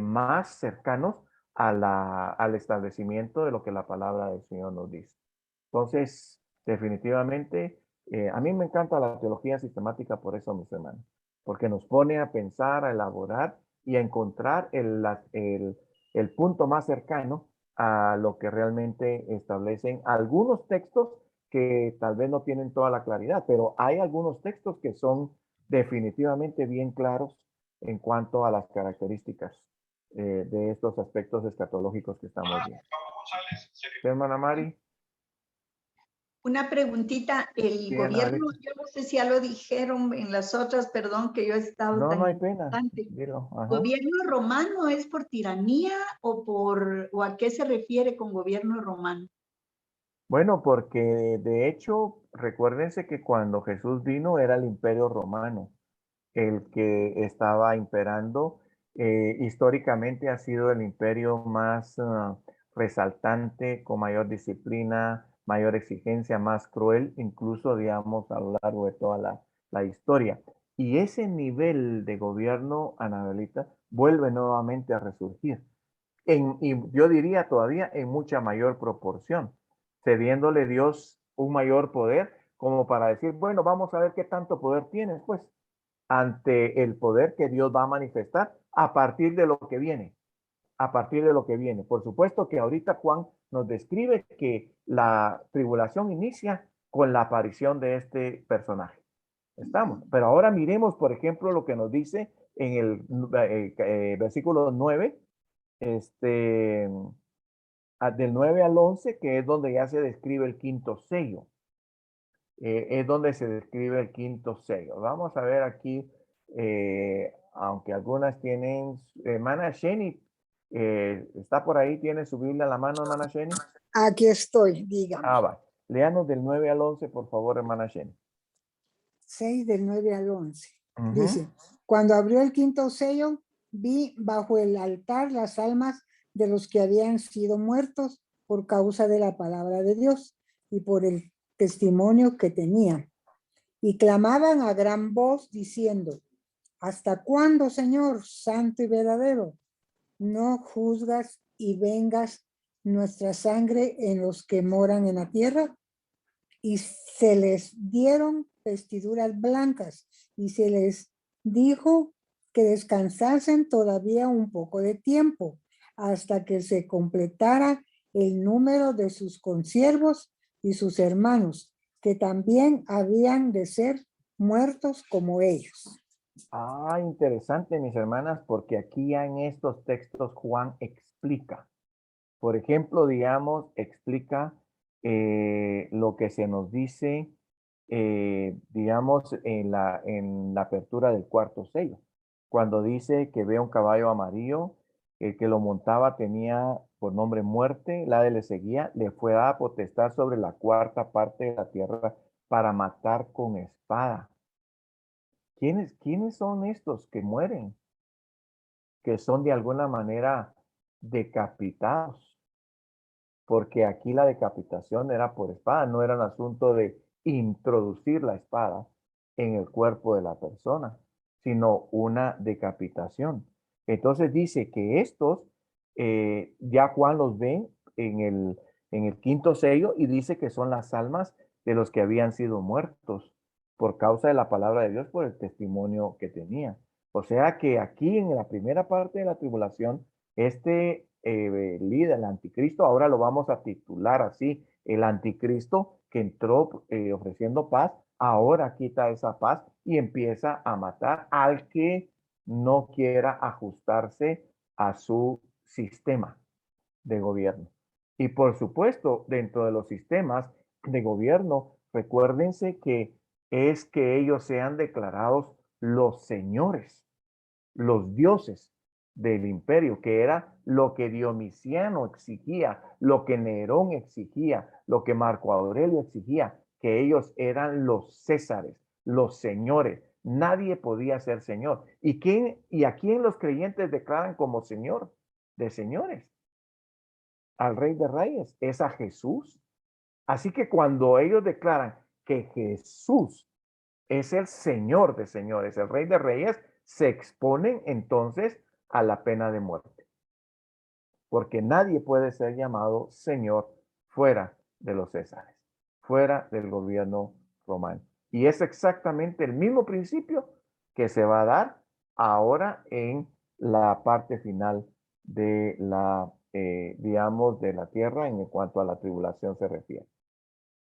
más cercanos al establecimiento de lo que la palabra del Señor nos dice. Entonces, definitivamente, a mí me encanta la teología sistemática por eso, mis hermanos, porque nos pone a pensar, a elaborar y a encontrar el punto más cercano a lo que realmente establecen algunos textos que tal vez no tienen toda la claridad, pero hay algunos textos que son definitivamente bien claros en cuanto a las características de estos aspectos escatológicos que estamos viendo. Hermana Mari. Una preguntita, el Bien, gobierno, Alex. yo no sé si ya lo dijeron en las otras, perdón, que yo he estado No, tan no hay pena. importante. Dilo, ajá. ¿Gobierno romano es por tiranía o a qué se refiere con gobierno romano? Bueno, porque de hecho, recuérdense que cuando Jesús vino era el Imperio Romano el que estaba imperando. Históricamente ha sido el imperio más resaltante, con mayor disciplina, mayor exigencia, más cruel, incluso, digamos, a lo largo de toda la historia. Y ese nivel de gobierno, Anabelita, vuelve nuevamente a resurgir. Y yo diría todavía en mucha mayor proporción, cediéndole Dios un mayor poder, como para decir, bueno, vamos a ver qué tanto poder tienes, pues, ante el poder que Dios va a manifestar a partir de lo que viene, a partir de lo que viene. Por supuesto que ahorita Juan nos describe que la tribulación inicia con la aparición de este personaje. Estamos. Pero ahora miremos, por ejemplo, lo que nos dice en el versículo 9, del 9 al 11, que es donde ya se describe el quinto sello. Es donde se describe el quinto sello. Vamos a ver aquí, aunque algunas tienen, hermana Sheni, está por ahí, tiene su Biblia en la mano, hermana Sheni. Aquí estoy, dígame. Ah, va. Léanos del 9 al 11, por favor, hermana Sheni. 6 del 9 al 11. Ujú. Dice, cuando abrió el quinto sello, vi bajo el altar las almas de los que habían sido muertos por causa de la palabra de Dios y por el testimonio que tenían. Y clamaban a gran voz diciendo, ¿hasta cuándo, Señor, santo y verdadero, no juzgas y vengas nuestra sangre en los que moran en la tierra? Y se les dieron vestiduras blancas y se les dijo que descansasen todavía un poco de tiempo hasta que se completara el número de sus consiervos y sus hermanos, que también habían de ser muertos como ellos. Ah, interesante, mis hermanas, porque aquí en estos textos Juan explica. Por ejemplo, digamos, explica lo que se nos dice, digamos, en la apertura del cuarto sello. Cuando dice que ve un caballo amarillo, el que lo montaba tenía por nombre muerte, la de le seguía, le fue dada potestad sobre la cuarta parte de la tierra para matar con espada. ¿Quiénes son estos que mueren? Que son de alguna manera decapitados. Porque aquí la decapitación era por espada, no era un asunto de introducir la espada en el cuerpo de la persona, sino una decapitación. Entonces dice que estos, ya Juan los ve en el quinto sello y dice que son las almas de los que habían sido muertos por causa de la palabra de Dios, por el testimonio que tenían. O sea que aquí en la primera parte de la tribulación, este líder, el anticristo, ahora lo vamos a titular así, el anticristo que entró ofreciendo paz, ahora quita esa paz y empieza a matar al que no quiera ajustarse a su sistema de gobierno. Y por supuesto, dentro de los sistemas de gobierno, recuérdense que es que ellos sean declarados los señores, los dioses del imperio, que era lo que Dionisiano exigía, lo que Nerón exigía, lo que Marco Aurelio exigía, que ellos eran los césares, los señores. Nadie podía ser señor. ¿Y a quién los creyentes declaran como señor de señores? Al Rey de Reyes, es a Jesús. Así que cuando ellos declaran que Jesús es el Señor de señores, el Rey de Reyes, se exponen entonces a la pena de muerte. Porque nadie puede ser llamado Señor fuera de los Césares, fuera del gobierno romano. Y es exactamente el mismo principio que se va a dar ahora en la parte final de la, digamos, de la tierra en cuanto a la tribulación se refiere.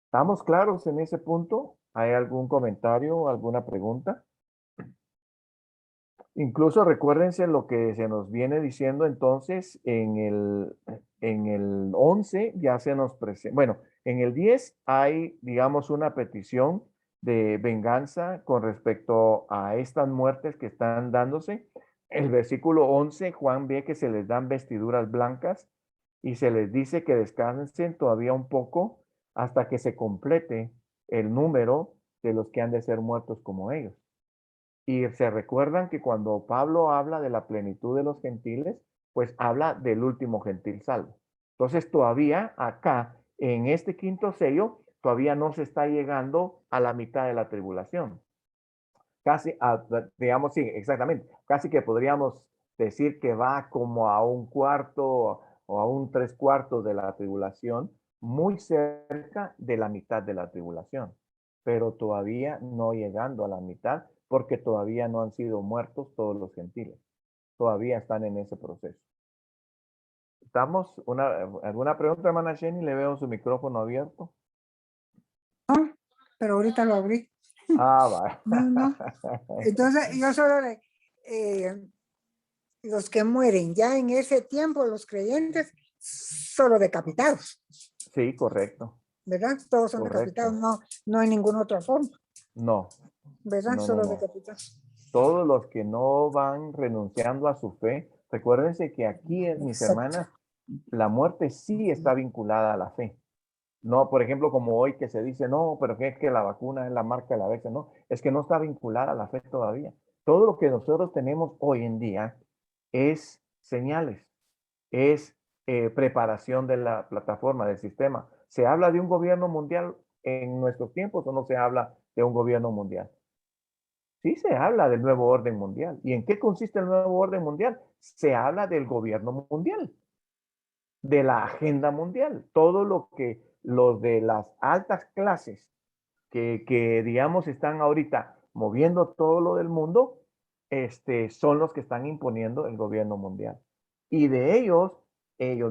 ¿Estamos claros en ese punto? ¿Hay algún comentario o alguna pregunta? Incluso recuérdense lo que se nos viene diciendo entonces en el 11 ya se nos presenta, bueno, en el 10 hay, digamos, una petición de venganza con respecto a estas muertes que están dándose. El versículo 11, Juan ve que se les dan vestiduras blancas y se les dice que descansen todavía un poco hasta que se complete el número de los que han de ser muertos como ellos. Y se recuerdan que cuando Pablo habla de la plenitud de los gentiles, pues habla del último gentil salvo. Entonces todavía acá, en este quinto sello, todavía no se está llegando a la mitad de la tribulación. Casi, digamos, sí, exactamente. Casi que podríamos decir que va como a un cuarto o a un 3/4 de la tribulación, muy cerca de la mitad de la tribulación, pero todavía no llegando a la mitad, porque todavía no han sido muertos todos los gentiles. Todavía están en ese proceso. ¿Estamos? ¿Alguna pregunta, hermana Jenny? Le veo su micrófono abierto. Pero ahorita lo abrí. Ah, va. No. Entonces, yo solo los que mueren ya en ese tiempo, los creyentes, solo decapitados, Sí, correcto. ¿verdad? Todos son Correcto. decapitados, no hay ninguna otra forma, No. ¿verdad? No, Solo no, no. decapitados. Todos los que no van renunciando a su fe, recuérdense que aquí, mis Exacto. hermanas, la muerte sí está vinculada a la fe. No, por ejemplo, como hoy que se dice, no, pero que es que la vacuna es la marca de la bestia. No, es que no está vinculada a la fe todavía. Todo lo que nosotros tenemos hoy en día es señales, es preparación de la plataforma, del sistema. ¿Se habla de un gobierno mundial en nuestros tiempos o no se habla de un gobierno mundial? Sí se habla del nuevo orden mundial. ¿Y en qué consiste el nuevo orden mundial? Se habla del gobierno mundial, de la agenda mundial. Todo lo que los de las altas clases que digamos están ahorita moviendo todo lo del mundo, son los que están imponiendo el gobierno mundial. Y de ellos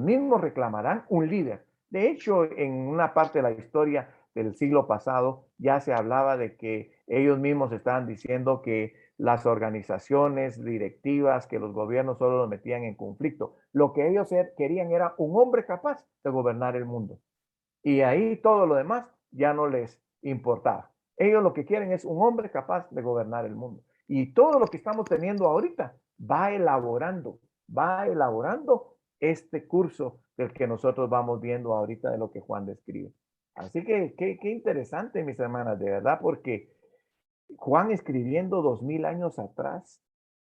mismos reclamarán un líder. De hecho, en una parte de la historia del siglo pasado ya se hablaba de que ellos mismos estaban diciendo que las organizaciones directivas, que los gobiernos solo los metían en conflicto. Lo que ellos querían era un hombre capaz de gobernar el mundo. Y ahí todo lo demás ya no les importaba. Ellos lo que quieren es un hombre capaz de gobernar el mundo. Y todo lo que estamos teniendo ahorita va elaborando este curso del que nosotros vamos viendo ahorita de lo que Juan describe. Así que qué interesante, mis hermanas, de verdad, porque Juan escribiendo 2000 años atrás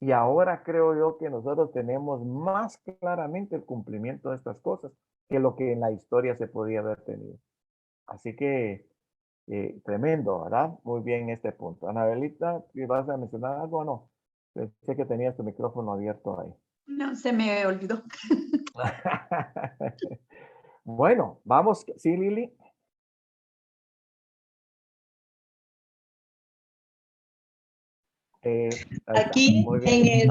y ahora creo yo que nosotros tenemos más claramente el cumplimiento de estas cosas que lo que en la historia se podía haber tenido. Así que tremendo, ¿verdad? Muy bien este punto. Anabelita, ¿vas a mencionar algo o no? Sé que tenías tu micrófono abierto ahí. No, se me olvidó. Bueno, vamos. Sí, Lili. Aquí muy bien.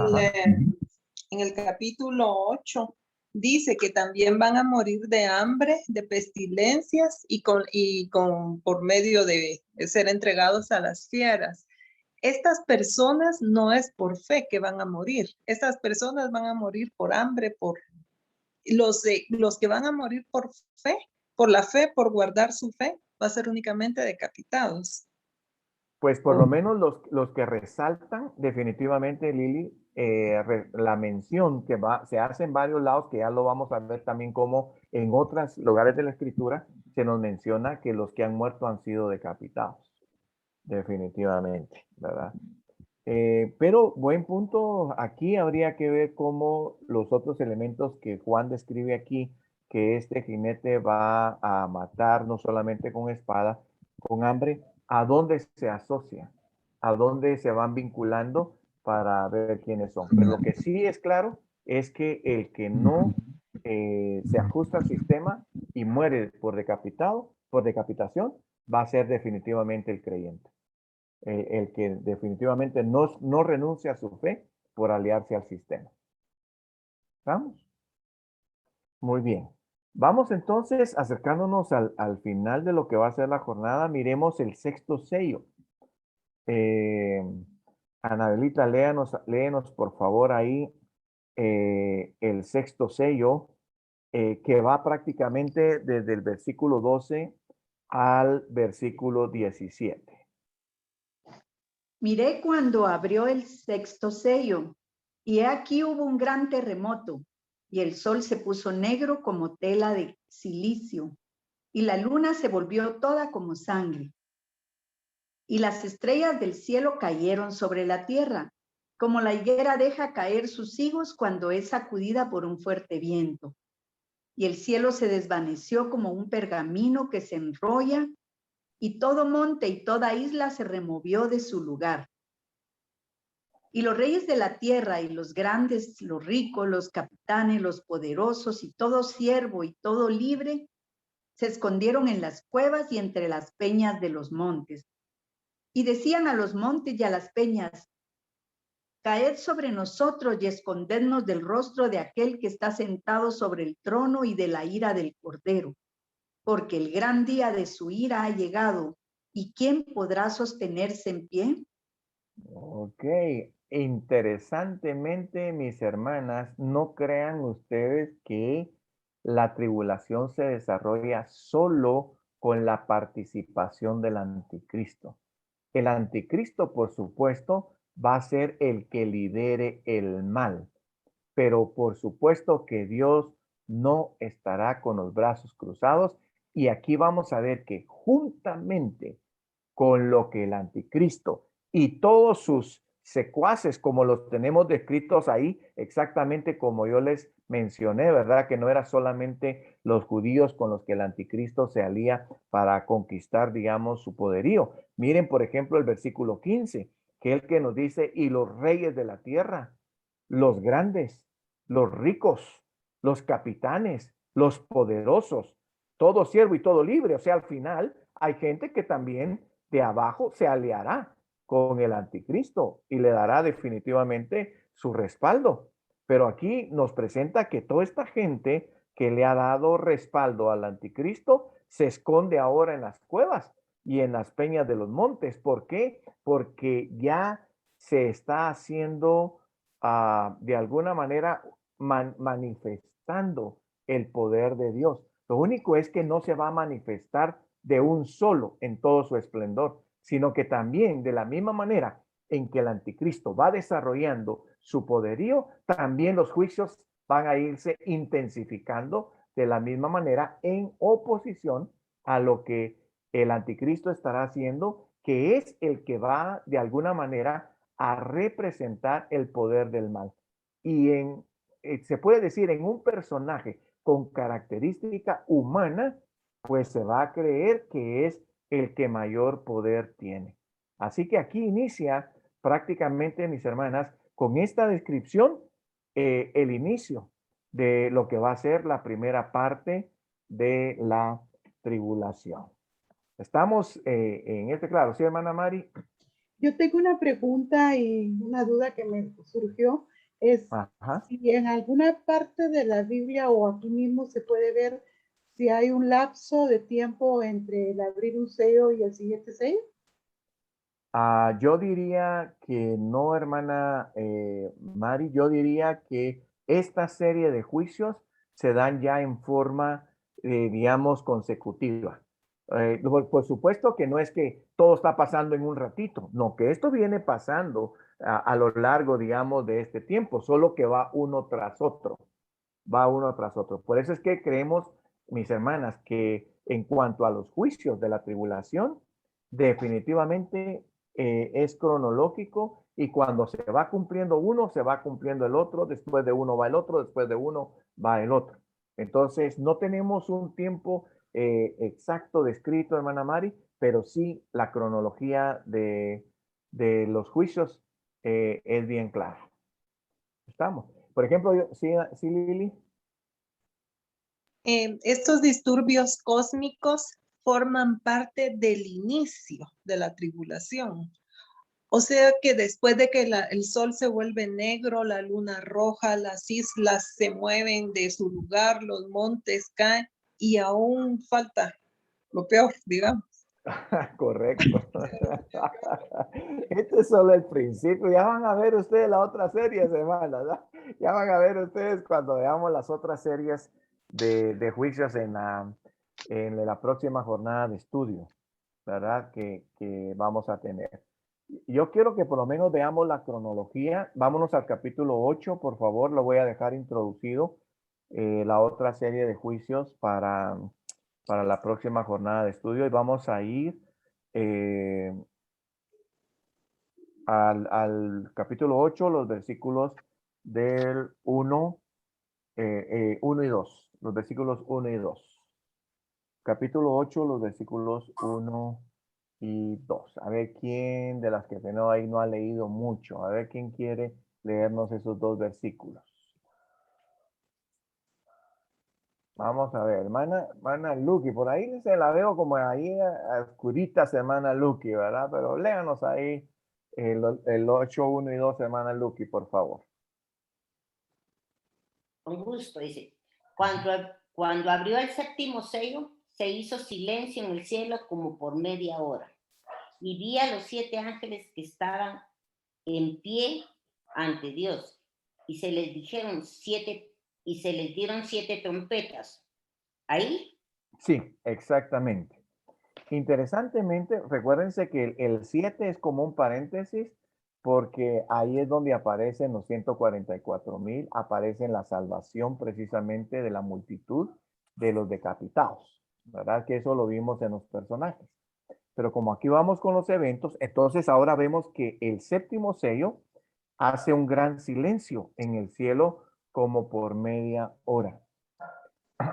en el capítulo 8 dice que también van a morir de hambre, de pestilencias y por medio de ser entregados a las fieras. Estas personas no es por fe que van a morir. Estas personas van a morir por hambre, por los que van a morir por fe, por la fe, por guardar su fe, va a ser únicamente decapitados. Pues por lo menos los que resaltan definitivamente, Lili, la mención que se hace en varios lados, que ya lo vamos a ver también como en otros lugares de la escritura, se nos menciona que los que han muerto han sido decapitados. Definitivamente, ¿verdad? Pero buen punto, aquí habría que ver cómo los otros elementos que Juan describe aquí, que este jinete va a matar no solamente con espada, con hambre, a dónde se asocia, a dónde se van vinculando para ver quiénes son. Pero lo que sí es claro es que el que no se ajusta al sistema y muere por decapitación, va a ser definitivamente el creyente. El que definitivamente no renuncia a su fe por aliarse al sistema. ¿Estamos? Muy bien. Vamos entonces acercándonos al final de lo que va a ser la jornada. Miremos el sexto sello. Anabelita, léenos por favor ahí el sexto sello, que va prácticamente desde el versículo 12 al versículo 17. Miré cuando abrió el sexto sello, y he aquí hubo un gran terremoto, y el sol se puso negro como tela de silicio, y la luna se volvió toda como sangre. Y las estrellas del cielo cayeron sobre la tierra, como la higuera deja caer sus higos cuando es sacudida por un fuerte viento. Y el cielo se desvaneció como un pergamino que se enrolla, y todo monte y toda isla se removió de su lugar. Y los reyes de la tierra y los grandes, los ricos, los capitanes, los poderosos y todo siervo y todo libre se escondieron en las cuevas y entre las peñas de los montes. Y decían a los montes y a las peñas: caed sobre nosotros y escondednos del rostro de aquel que está sentado sobre el trono y de la ira del Cordero, porque el gran día de su ira ha llegado, ¿y quién podrá sostenerse en pie? Ok, interesantemente, mis hermanas, no crean ustedes que la tribulación se desarrolla solo con la participación del anticristo. El anticristo, por supuesto, va a ser el que lidere el mal, pero por supuesto que Dios no estará con los brazos cruzados, y aquí vamos a ver que juntamente con lo que el anticristo y todos sus secuaces, como los tenemos descritos ahí, exactamente como yo les mencioné, ¿verdad? Que no era solamente los judíos con los que el anticristo se alía para conquistar, digamos, su poderío. Miren, por ejemplo, el versículo 15, que es el que nos dice: y los reyes de la tierra, los grandes, los ricos, los capitanes, los poderosos, todo siervo y todo libre. O sea, al final hay gente que también de abajo se aliará con el anticristo y le dará definitivamente su respaldo. Pero aquí nos presenta que toda esta gente que le ha dado respaldo al anticristo se esconde ahora en las cuevas y en las peñas de los montes. ¿Por qué? Porque ya se está haciendo de alguna manera manifestando el poder de Dios. Lo único es que no se va a manifestar de un solo en todo su esplendor, sino que también de la misma manera en que el anticristo va desarrollando su poderío, también los juicios van a irse intensificando de la misma manera en oposición a lo que el anticristo estará haciendo, que es el que va de alguna manera a representar el poder del mal. Y se puede decir, en un personaje con característica humana, pues se va a creer que es el que mayor poder tiene. Así que aquí inicia prácticamente, mis hermanas, con esta descripción, el inicio de lo que va a ser la primera parte de la tribulación. Estamos en este claro, ¿sí, hermana Mari? Yo tengo una pregunta y una duda que me surgió. Es si en alguna parte de la Biblia o aquí mismo se puede ver si hay un lapso de tiempo entre el abrir un sello y el siguiente sello. Yo diría que no, hermana Mari, yo diría que esta serie de juicios se dan ya en forma, digamos, consecutiva. Por supuesto que no es que todo está pasando en un ratito, no, que esto viene pasando a lo largo, digamos, de este tiempo, solo que va uno tras otro, va uno tras otro. Por eso es que creemos, mis hermanas, que en cuanto a los juicios de la tribulación, definitivamente es cronológico, y cuando se va cumpliendo uno, se va cumpliendo el otro, después de uno va el otro, después de uno va el otro. Entonces, no tenemos un tiempo exacto descrito, hermana Mari, pero sí la cronología de los juicios es bien clara. ¿Estamos? Por ejemplo, sí, Lili. Estos disturbios cósmicos forman parte del inicio de la tribulación. O sea que después de que el sol se vuelve negro, la luna roja, las islas se mueven de su lugar, los montes caen y aún falta lo peor, digamos. Correcto. Este es solo el principio. Ya van a ver ustedes la otra serie, hermanas, ¿no? Ya van a ver ustedes cuando veamos las otras series de juicios en la próxima jornada de estudio, ¿verdad? Que vamos a tener. Yo quiero que por lo menos veamos la cronología. Vámonos al capítulo 8, por favor. Lo voy a dejar introducido. La otra serie de juicios para la próxima jornada de estudio y vamos a ir al capítulo 8, los versículos del 1 y 2, los versículos 1 y 2. Capítulo 8, los versículos 1 y 2. A ver quién de las que tengo ahí no ha leído mucho. A ver quién quiere leernos esos dos versículos. Vamos a ver, hermana Lucky, por ahí se la veo como ahí a oscuritas, hermana Lucky, ¿verdad? Pero léanos ahí el 8, 1 y 2, hermana Lucky, por favor. Con gusto, dice. Cuando abrió el séptimo sello, se hizo silencio en el cielo como por media hora. Y vi a los 7 ángeles que estaban en pie ante Dios. Y se les dieron 7 trompetas. ¿Ahí? Sí, exactamente. Interesantemente, recuérdense que el 7 es como un paréntesis porque ahí es donde aparecen los 144,000, aparece la salvación precisamente de la multitud de los decapitados, ¿verdad? Que eso lo vimos en los personajes. Pero como aquí vamos con los eventos, entonces ahora vemos que el séptimo sello hace un gran silencio en el cielo como por media hora.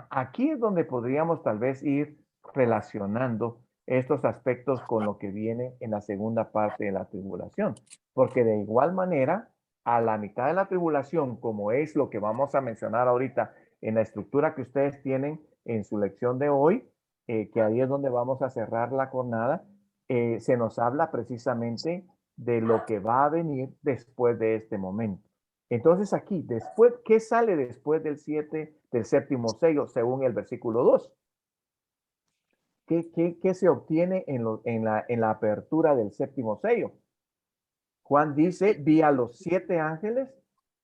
Aquí es donde podríamos tal vez ir relacionando estos aspectos con lo que viene en la segunda parte de la tribulación, porque de igual manera, a la mitad de la tribulación, como es lo que vamos a mencionar ahorita en la estructura que ustedes tienen en su lección de hoy, que ahí es donde vamos a cerrar la jornada, se nos habla precisamente de lo que va a venir después de este momento. Entonces aquí, después, ¿qué sale después del séptimo sello, según el versículo 2? ¿Qué se obtiene en la apertura del séptimo sello? Juan dice, vi a los 7 ángeles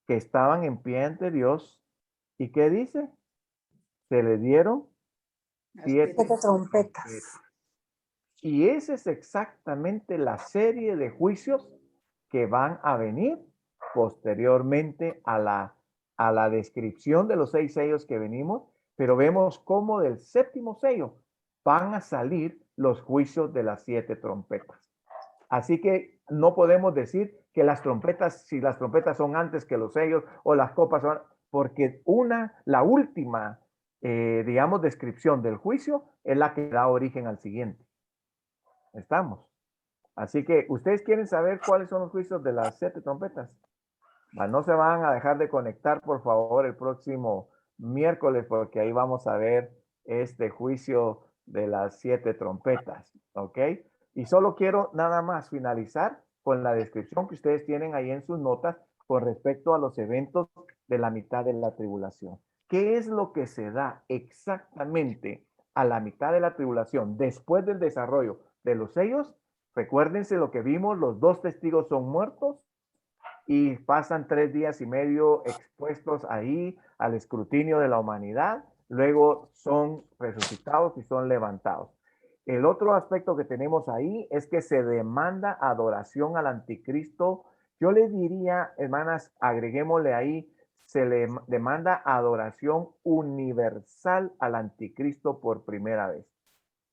que estaban en pie ante Dios. ¿Y qué dice? Se le dieron 7 trompetas. Y esa es exactamente la serie de juicios que van a venir posteriormente a la descripción de los 6 sellos que venimos, pero vemos cómo del séptimo sello van a salir los juicios de las 7 trompetas. Así que no podemos decir que las trompetas, si las trompetas son antes que los sellos o las copas son, porque la última, digamos, descripción del juicio es la que da origen al siguiente. Estamos. Así que, ¿ustedes quieren saber cuáles son los juicios de las 7 trompetas? No se van a dejar de conectar, por favor, el próximo miércoles, porque ahí vamos a ver este juicio de las 7 trompetas, ¿ok? Y solo quiero nada más finalizar con la descripción que ustedes tienen ahí en sus notas con respecto a los eventos de la mitad de la tribulación. ¿Qué es lo que se da exactamente a la mitad de la tribulación después del desarrollo de los sellos? Recuérdense lo que vimos, los 2 testigos son muertos y pasan 3 días y medio expuestos ahí al escrutinio de la humanidad, luego son resucitados y son levantados. El otro aspecto que tenemos ahí es que se demanda adoración al anticristo. Yo les diría, hermanas, agreguémosle ahí, se le demanda adoración universal al anticristo por primera vez.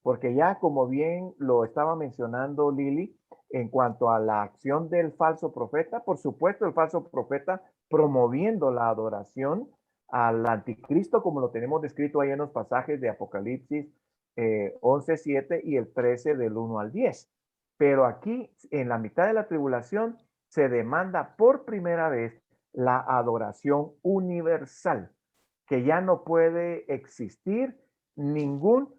Porque ya como bien lo estaba mencionando Lili, en cuanto a la acción del falso profeta, por supuesto el falso profeta promoviendo la adoración al anticristo, como lo tenemos descrito ahí en los pasajes de Apocalipsis 11:7 y el 13 del 1 al 10. Pero aquí, en la mitad de la tribulación, se demanda por primera vez la adoración universal, que ya no puede existir ningún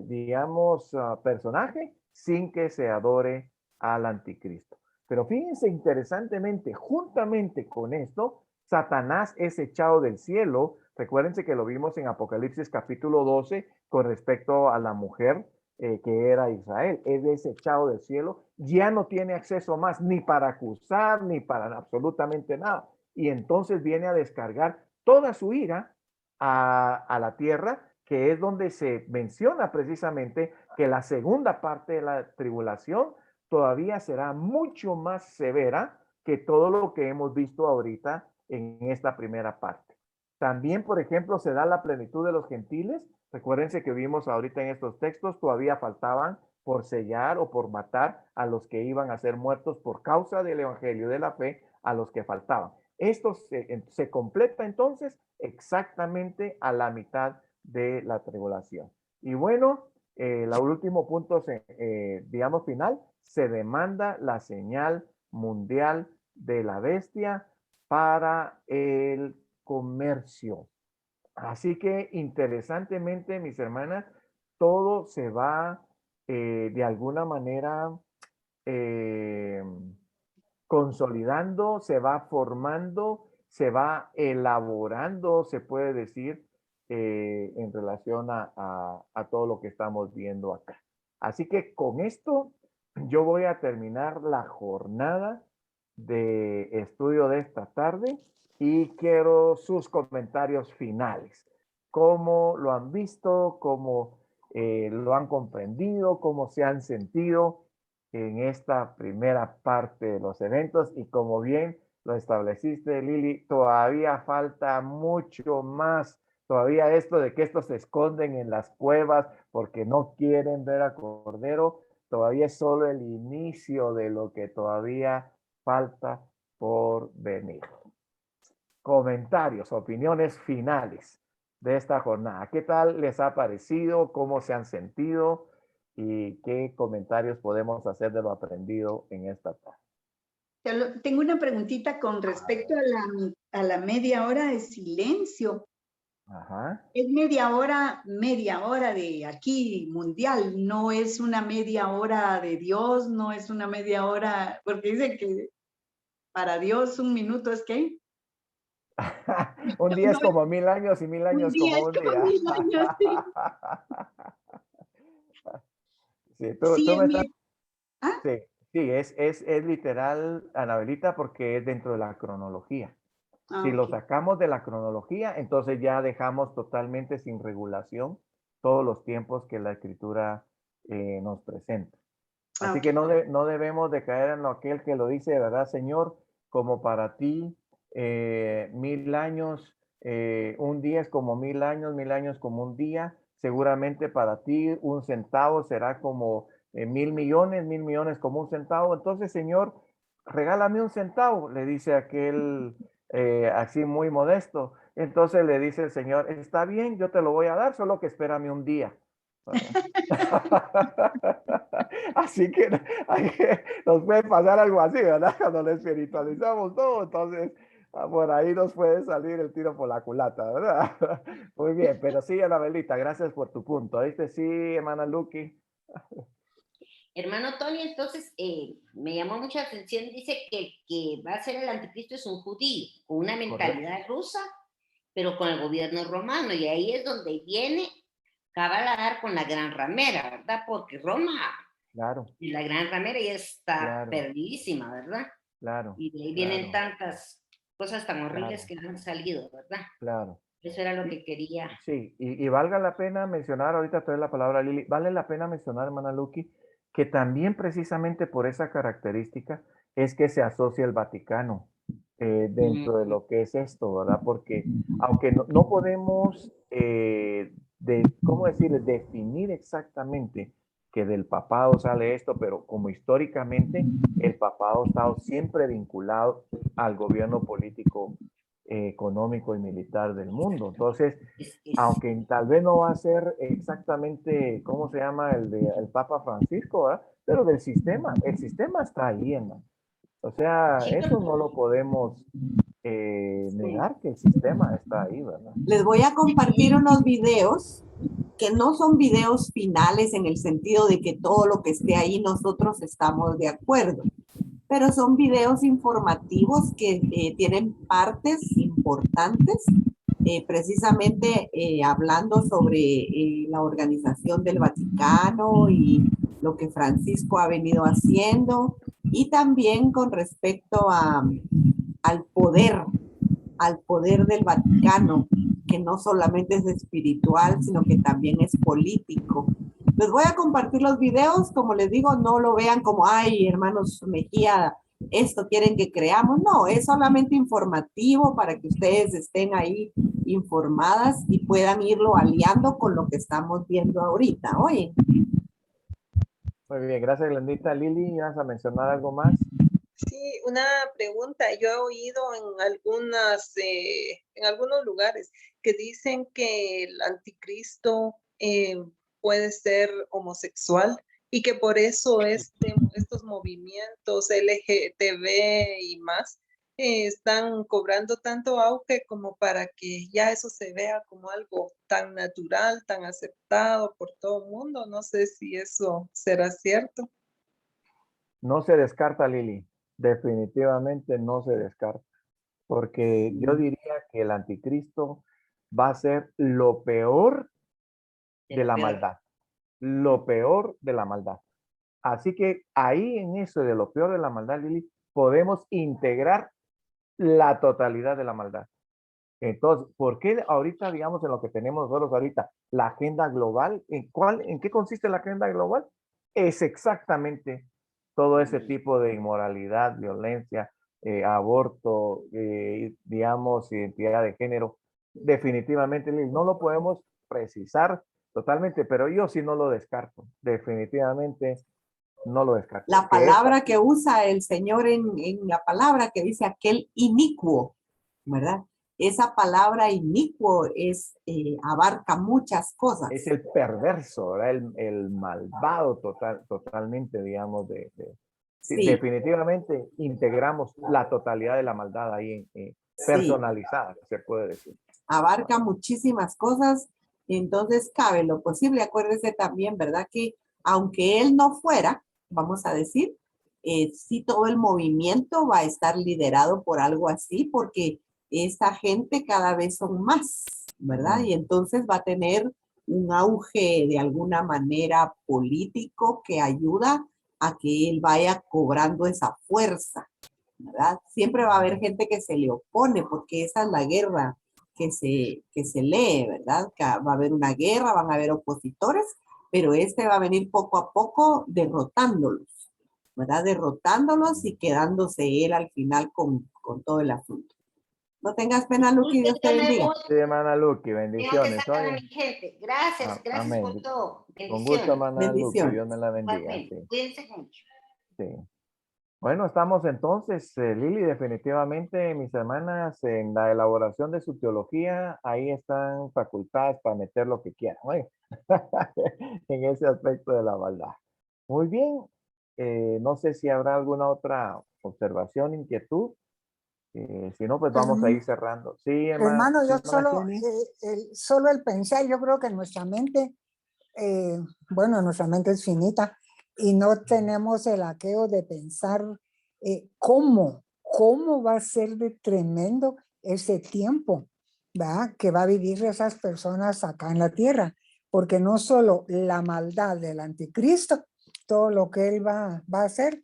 digamos, personaje sin que se adore al anticristo. Pero fíjense interesantemente, juntamente con esto, Satanás es echado del cielo. Recuérdense que lo vimos en Apocalipsis capítulo 12 con respecto a la mujer que era Israel. Es desechado del cielo, ya no tiene acceso más ni para acusar, ni para absolutamente nada. Y entonces viene a descargar toda su ira a la tierra, que es donde se menciona precisamente que la segunda parte de la tribulación todavía será mucho más severa que todo lo que hemos visto ahorita en esta primera parte. También, por ejemplo, se da la plenitud de los gentiles. Recuérdense que vimos ahorita en estos textos, todavía faltaban por sellar o por matar a los que iban a ser muertos por causa del evangelio de la fe, a los que faltaban. Esto se completa entonces exactamente a la mitad de la tribulación. Y bueno, el último punto, digamos final, se demanda la señal mundial de la bestia para el comercio. Así que interesantemente, mis hermanas, todo se va de alguna manera consolidando, se va formando, se va elaborando, se puede decir, en relación a todo lo que estamos viendo acá. Así que con esto yo voy a terminar la jornada de estudio de esta tarde y quiero sus comentarios finales. ¿Cómo lo han visto? ¿Cómo lo han comprendido? ¿Cómo se han sentido en esta primera parte de los eventos? Y como bien lo estableciste, Lili, todavía falta mucho más. Todavía esto de que estos se esconden en las cuevas porque no quieren ver a Cordero, todavía es solo el inicio de lo que todavía falta por venir. Comentarios, opiniones finales de esta jornada. ¿Qué tal les ha parecido? ¿Cómo se han sentido? ¿Y qué comentarios podemos hacer de lo aprendido en esta tarde? Tengo una preguntita con respecto a la media hora de silencio. Ajá. Es media hora de aquí mundial, no es una media hora de Dios, no es una media hora, porque dice que para Dios un minuto es ¿qué? Un día es como 1000 años y 1000 años como un día. 1000 años, sí. Sí, Sí, me estás... Sí, es literal, Anabelita, porque es dentro de la cronología. Si lo sacamos de la cronología, entonces ya dejamos totalmente sin regulación todos los tiempos que la escritura nos presenta. Así que no debemos de caer en aquel que lo dice, ¿verdad, Señor? Como para ti, 1000 años, un día es como 1000 años como un día. Seguramente para ti un centavo será como 1000 millones como un centavo. Entonces, Señor, regálame un centavo, le dice aquel así muy modesto. Entonces le dice el Señor, está bien, yo te lo voy a dar, solo que espérame un día. Así que nos puede pasar algo así, ¿verdad? Cuando lo espiritualizamos todo, entonces por ahí nos puede salir el tiro por la culata, ¿verdad? Muy bien, pero sí, Anabelita, gracias por tu punto. ¿Viste? Sí, hermana Lucky. Hermano Tony, entonces me llamó mucha atención, dice que el que va a ser el anticristo es un judío, con una mentalidad rusa, pero con el gobierno romano, y ahí es donde viene cabal a dar con la gran ramera, ¿verdad? Porque Roma, y la gran ramera ya está perdidísima, ¿verdad? Claro. Y de ahí vienen tantas cosas tan horribles que han salido, ¿verdad? Claro. Eso era lo que quería. Sí, y valga la pena mencionar, ahorita te doy la palabra a Lili, vale la pena mencionar, hermana Lucky, que también precisamente por esa característica es que se asocia el Vaticano dentro de lo que es esto, ¿verdad? Porque aunque no podemos, ¿cómo decirle? Definir exactamente que del papado sale esto, pero como históricamente el papado ha estado siempre vinculado al gobierno político, económico y militar del mundo. Entonces, aunque tal vez no va a ser exactamente, ¿cómo se llama? El Papa Francisco, ¿verdad? Pero del sistema, el sistema está ahí, hermano. O sea, eso no lo podemos negar, que el sistema está ahí, ¿verdad? Les voy a compartir unos videos que no son videos finales en el sentido de que todo lo que esté ahí nosotros estamos de acuerdo, pero son videos informativos que tienen partes importantes precisamente hablando sobre la organización del Vaticano y lo que Francisco ha venido haciendo, y también con respecto al poder del Vaticano, que no solamente es espiritual, sino que también es político. Les voy a compartir los videos, como les digo, no lo vean como, ay, hermanos Mejía, esto quieren que creamos. No, es solamente informativo para que ustedes estén ahí informadas y puedan irlo aliando con lo que estamos viendo ahorita. Oye. Muy bien, gracias, Glendita. Lili, ¿vas a mencionar algo más? Sí, una pregunta. Yo he oído en algunos lugares que dicen que el anticristo puede ser homosexual y que por eso estos movimientos LGTB y más están cobrando tanto auge como para que ya eso se vea como algo tan natural, tan aceptado por todo el mundo. No sé si eso será cierto. No se descarta, Lili. Definitivamente no se descarta. Porque yo diría que el anticristo va a ser lo peor de la maldad. Lo peor de la maldad. Así que ahí en eso de lo peor de la maldad, Lili, podemos integrar la totalidad de la maldad. Entonces, ¿por qué ahorita, digamos, en lo que tenemos nosotros ahorita, la agenda global, en qué consiste la agenda global? Es exactamente todo ese tipo de inmoralidad, violencia, aborto, digamos, identidad de género. Definitivamente, Lili, no lo podemos precisar totalmente, pero yo sí no lo descarto. Definitivamente no lo descarto. La palabra que usa el Señor en la palabra que dice aquel inicuo, ¿verdad? Esa palabra inicuo abarca muchas cosas. Es el perverso, ¿verdad? El malvado totalmente, digamos, sí. Definitivamente integramos la totalidad de la maldad ahí personalizada, sí. Se puede decir. Abarca muchísimas cosas, entonces cabe lo posible. Acuérdese también, ¿verdad? Que aunque él no fuera, vamos a decir, sí, todo el movimiento va a estar liderado por algo así, porque esta gente cada vez son más, ¿verdad? Y entonces va a tener un auge de alguna manera político que ayuda a que él vaya cobrando esa fuerza, ¿verdad? Siempre va a haber gente que se le opone, porque esa es la guerra que se lee, ¿verdad? Que va a haber una guerra, van a haber opositores, pero va a venir poco a poco derrotándolos, ¿verdad? Derrotándolos y quedándose él al final con todo el asunto. No tengas pena, Luqui, Dios te bendiga. Sí, hermana Luqui, bendiciones. Tengo que sacar a mi gente. Gracias, gracias amén. por todo. Con gusto, hermana Luqui, Dios me la bendiga. Sí. Cuídense mucho. Sí. Bueno, estamos entonces, Lili, definitivamente, mis hermanas, en la elaboración de su teología, ahí están facultadas para meter lo que quieran, ¿no? En ese aspecto de la maldad. Muy bien, no sé si habrá alguna otra observación, inquietud. Si no, pues vamos a ir cerrando. Sí, hermano, yo solo el pensar, yo creo que nuestra mente, bueno, nuestra mente es finita y no tenemos el aqueo de pensar cómo va a ser de tremendo ese tiempo, ¿verdad? Que va a vivir esas personas acá en la tierra, porque no solo la maldad del anticristo, todo lo que él va a hacer,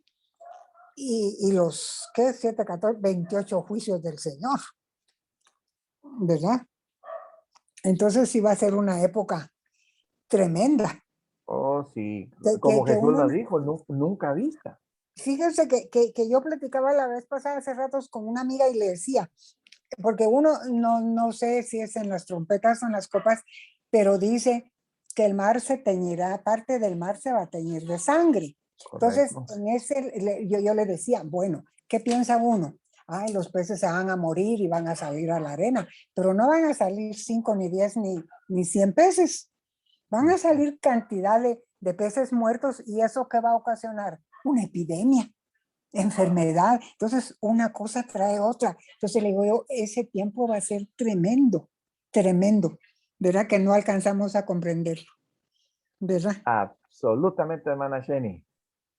y los, ¿qué? 7, 14, 28 juicios del Señor, ¿verdad? Entonces sí va a ser una época tremenda. Oh, sí, como Jesús lo dijo, nunca vista. Fíjense que yo platicaba la vez pasada hace ratos con una amiga y le decía, porque uno no sé si es en las trompetas o en las copas, pero dice que el mar se teñirá, parte del mar se va a teñir de sangre. Entonces, en ese, yo le decía, bueno, ¿qué piensa uno? Ay, los peces se van a morir y van a salir a la arena, pero no van a salir 5, ni 10, ni 100 peces. Van a salir cantidad de peces muertos, y ¿eso qué va a ocasionar? Una epidemia, enfermedad. Entonces, una cosa trae otra. Entonces, le digo yo, ese tiempo va a ser tremendo, tremendo. ¿Verdad? Que no alcanzamos a comprenderlo. ¿Verdad? Absolutamente, hermana Jenny.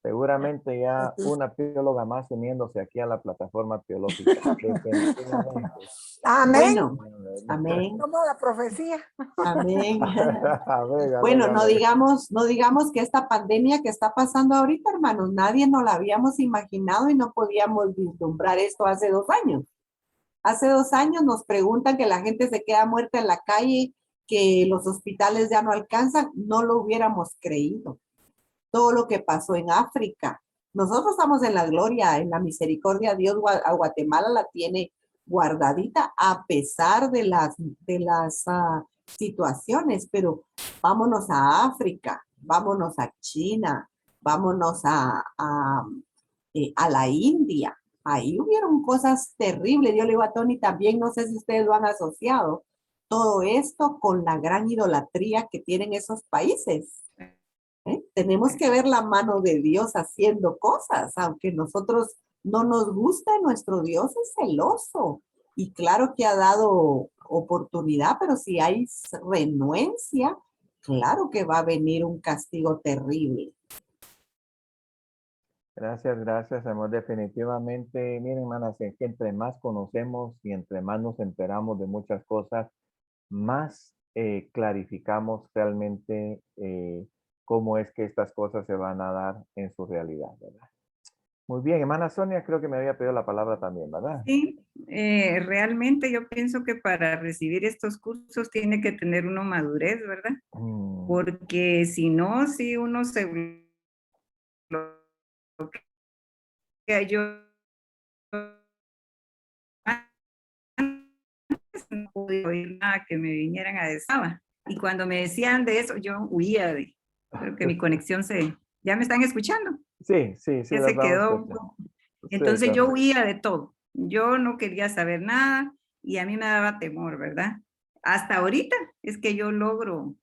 Seguramente ya una teóloga más uniéndose aquí a la plataforma teológica. Definitivamente. Amén. Bueno, amén, Como la profecía. amén. Amén, Bueno, amén, no amén. digamos que esta pandemia que está pasando ahorita, hermanos, nadie nos la habíamos imaginado y no podíamos vislumbrar esto hace 2 años. Hace 2 años nos preguntan que la gente se queda muerta en la calle, que los hospitales ya no alcanzan, no lo hubiéramos creído. Todo lo que pasó en África. Nosotros estamos en la gloria, en la misericordia. Dios a Guatemala la tiene guardadita a pesar de las situaciones, pero vámonos a África, vámonos a China, vámonos a la India. Ahí hubieron cosas terribles. Yo le digo a Tony también, no sé si ustedes lo han asociado, todo esto con la gran idolatría que tienen esos países. Tenemos que ver la mano de Dios haciendo cosas, aunque nosotros no nos gusta, nuestro Dios es celoso y claro que ha dado oportunidad, pero si hay renuencia, claro que va a venir un castigo terrible. Gracias, gracias, amor. Definitivamente, miren, hermanas, es que entre más conocemos y entre más nos enteramos de muchas cosas, más clarificamos realmente cómo es que estas cosas se van a dar en su realidad, ¿verdad? Muy bien, hermana Sonia, creo que me había pedido la palabra también, ¿verdad? Sí, realmente yo pienso que para recibir estos cursos tiene que tener uno madurez, ¿verdad? Porque si no, si uno se bloquea, yo no podía oír nada que me vinieran a decir. Y cuando me decían de eso, yo huía de, creo que mi conexión ¿ya me están escuchando? Sí, sí, sí, Ya la se estamos quedó. escuchando. Entonces Sí, yo correcto. huía de todo. Yo no quería saber nada y a mí me daba temor, ¿verdad? Hasta ahorita es que yo logro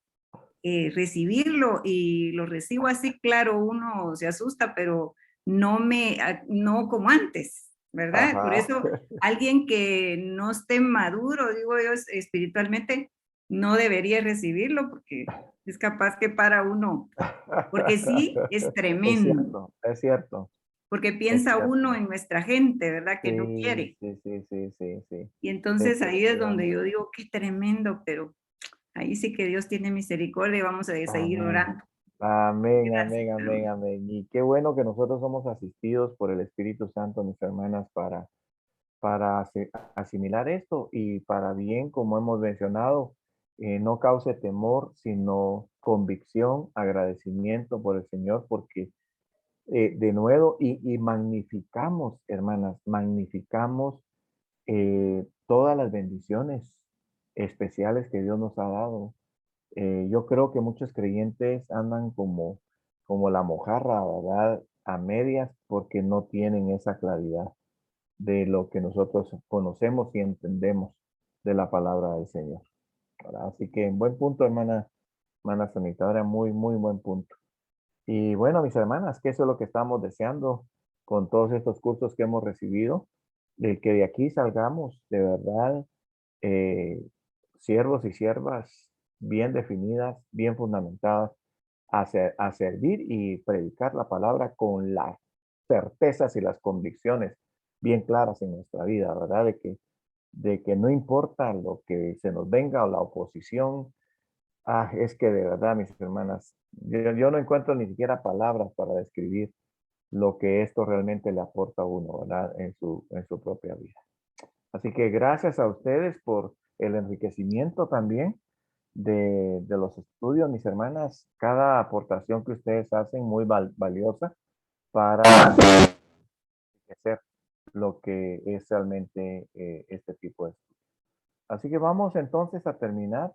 recibirlo y lo recibo así, claro, uno se asusta, pero no como antes, ¿verdad? Por Ajá. eso alguien que no esté maduro, digo yo, espiritualmente, no debería recibirlo porque es capaz que para uno, porque sí, es Es tremendo, cierto, es cierto, porque es piensa uno cierto. en nuestra gente, ¿verdad? Que no Sí, quiere. sí, sí, sí, sí, sí. Y entonces ahí es donde yo Definitivamente. digo, qué tremendo, pero ahí sí que Dios tiene misericordia y vamos a seguir Amén. orando. Amén, Gracias, amén, amén, hermano. amén. Y qué bueno que nosotros somos asistidos por el Espíritu Santo, mis hermanas, para asimilar esto y para bien, como hemos mencionado, no cause temor, sino convicción, agradecimiento por el Señor, porque de nuevo, y magnificamos, hermanas, magnificamos todas las bendiciones especiales que Dios nos ha dado. Yo creo que muchos creyentes andan como la mojarra, ¿verdad? A medias porque no tienen esa claridad de lo que nosotros conocemos y entendemos de la palabra del Señor, ¿verdad? Así que buen punto, hermana Sanitaria, muy, muy buen punto. Y bueno, mis hermanas, que eso es lo que estamos deseando con todos estos cursos que hemos recibido, de que de aquí salgamos de verdad siervos y siervas bien definidas, bien fundamentadas, a servir y predicar la palabra con las certezas y las convicciones bien claras en nuestra vida, ¿verdad? De que no importa lo que se nos venga o la oposición, es que de verdad, mis hermanas, yo no encuentro ni siquiera palabras para describir lo que esto realmente le aporta a uno, ¿verdad? En su propia vida. Así que gracias a ustedes por el enriquecimiento también de los estudios, mis hermanas. Cada aportación que ustedes hacen muy valiosa para hacer lo que es realmente este tipo de estudios. Así que vamos entonces a terminar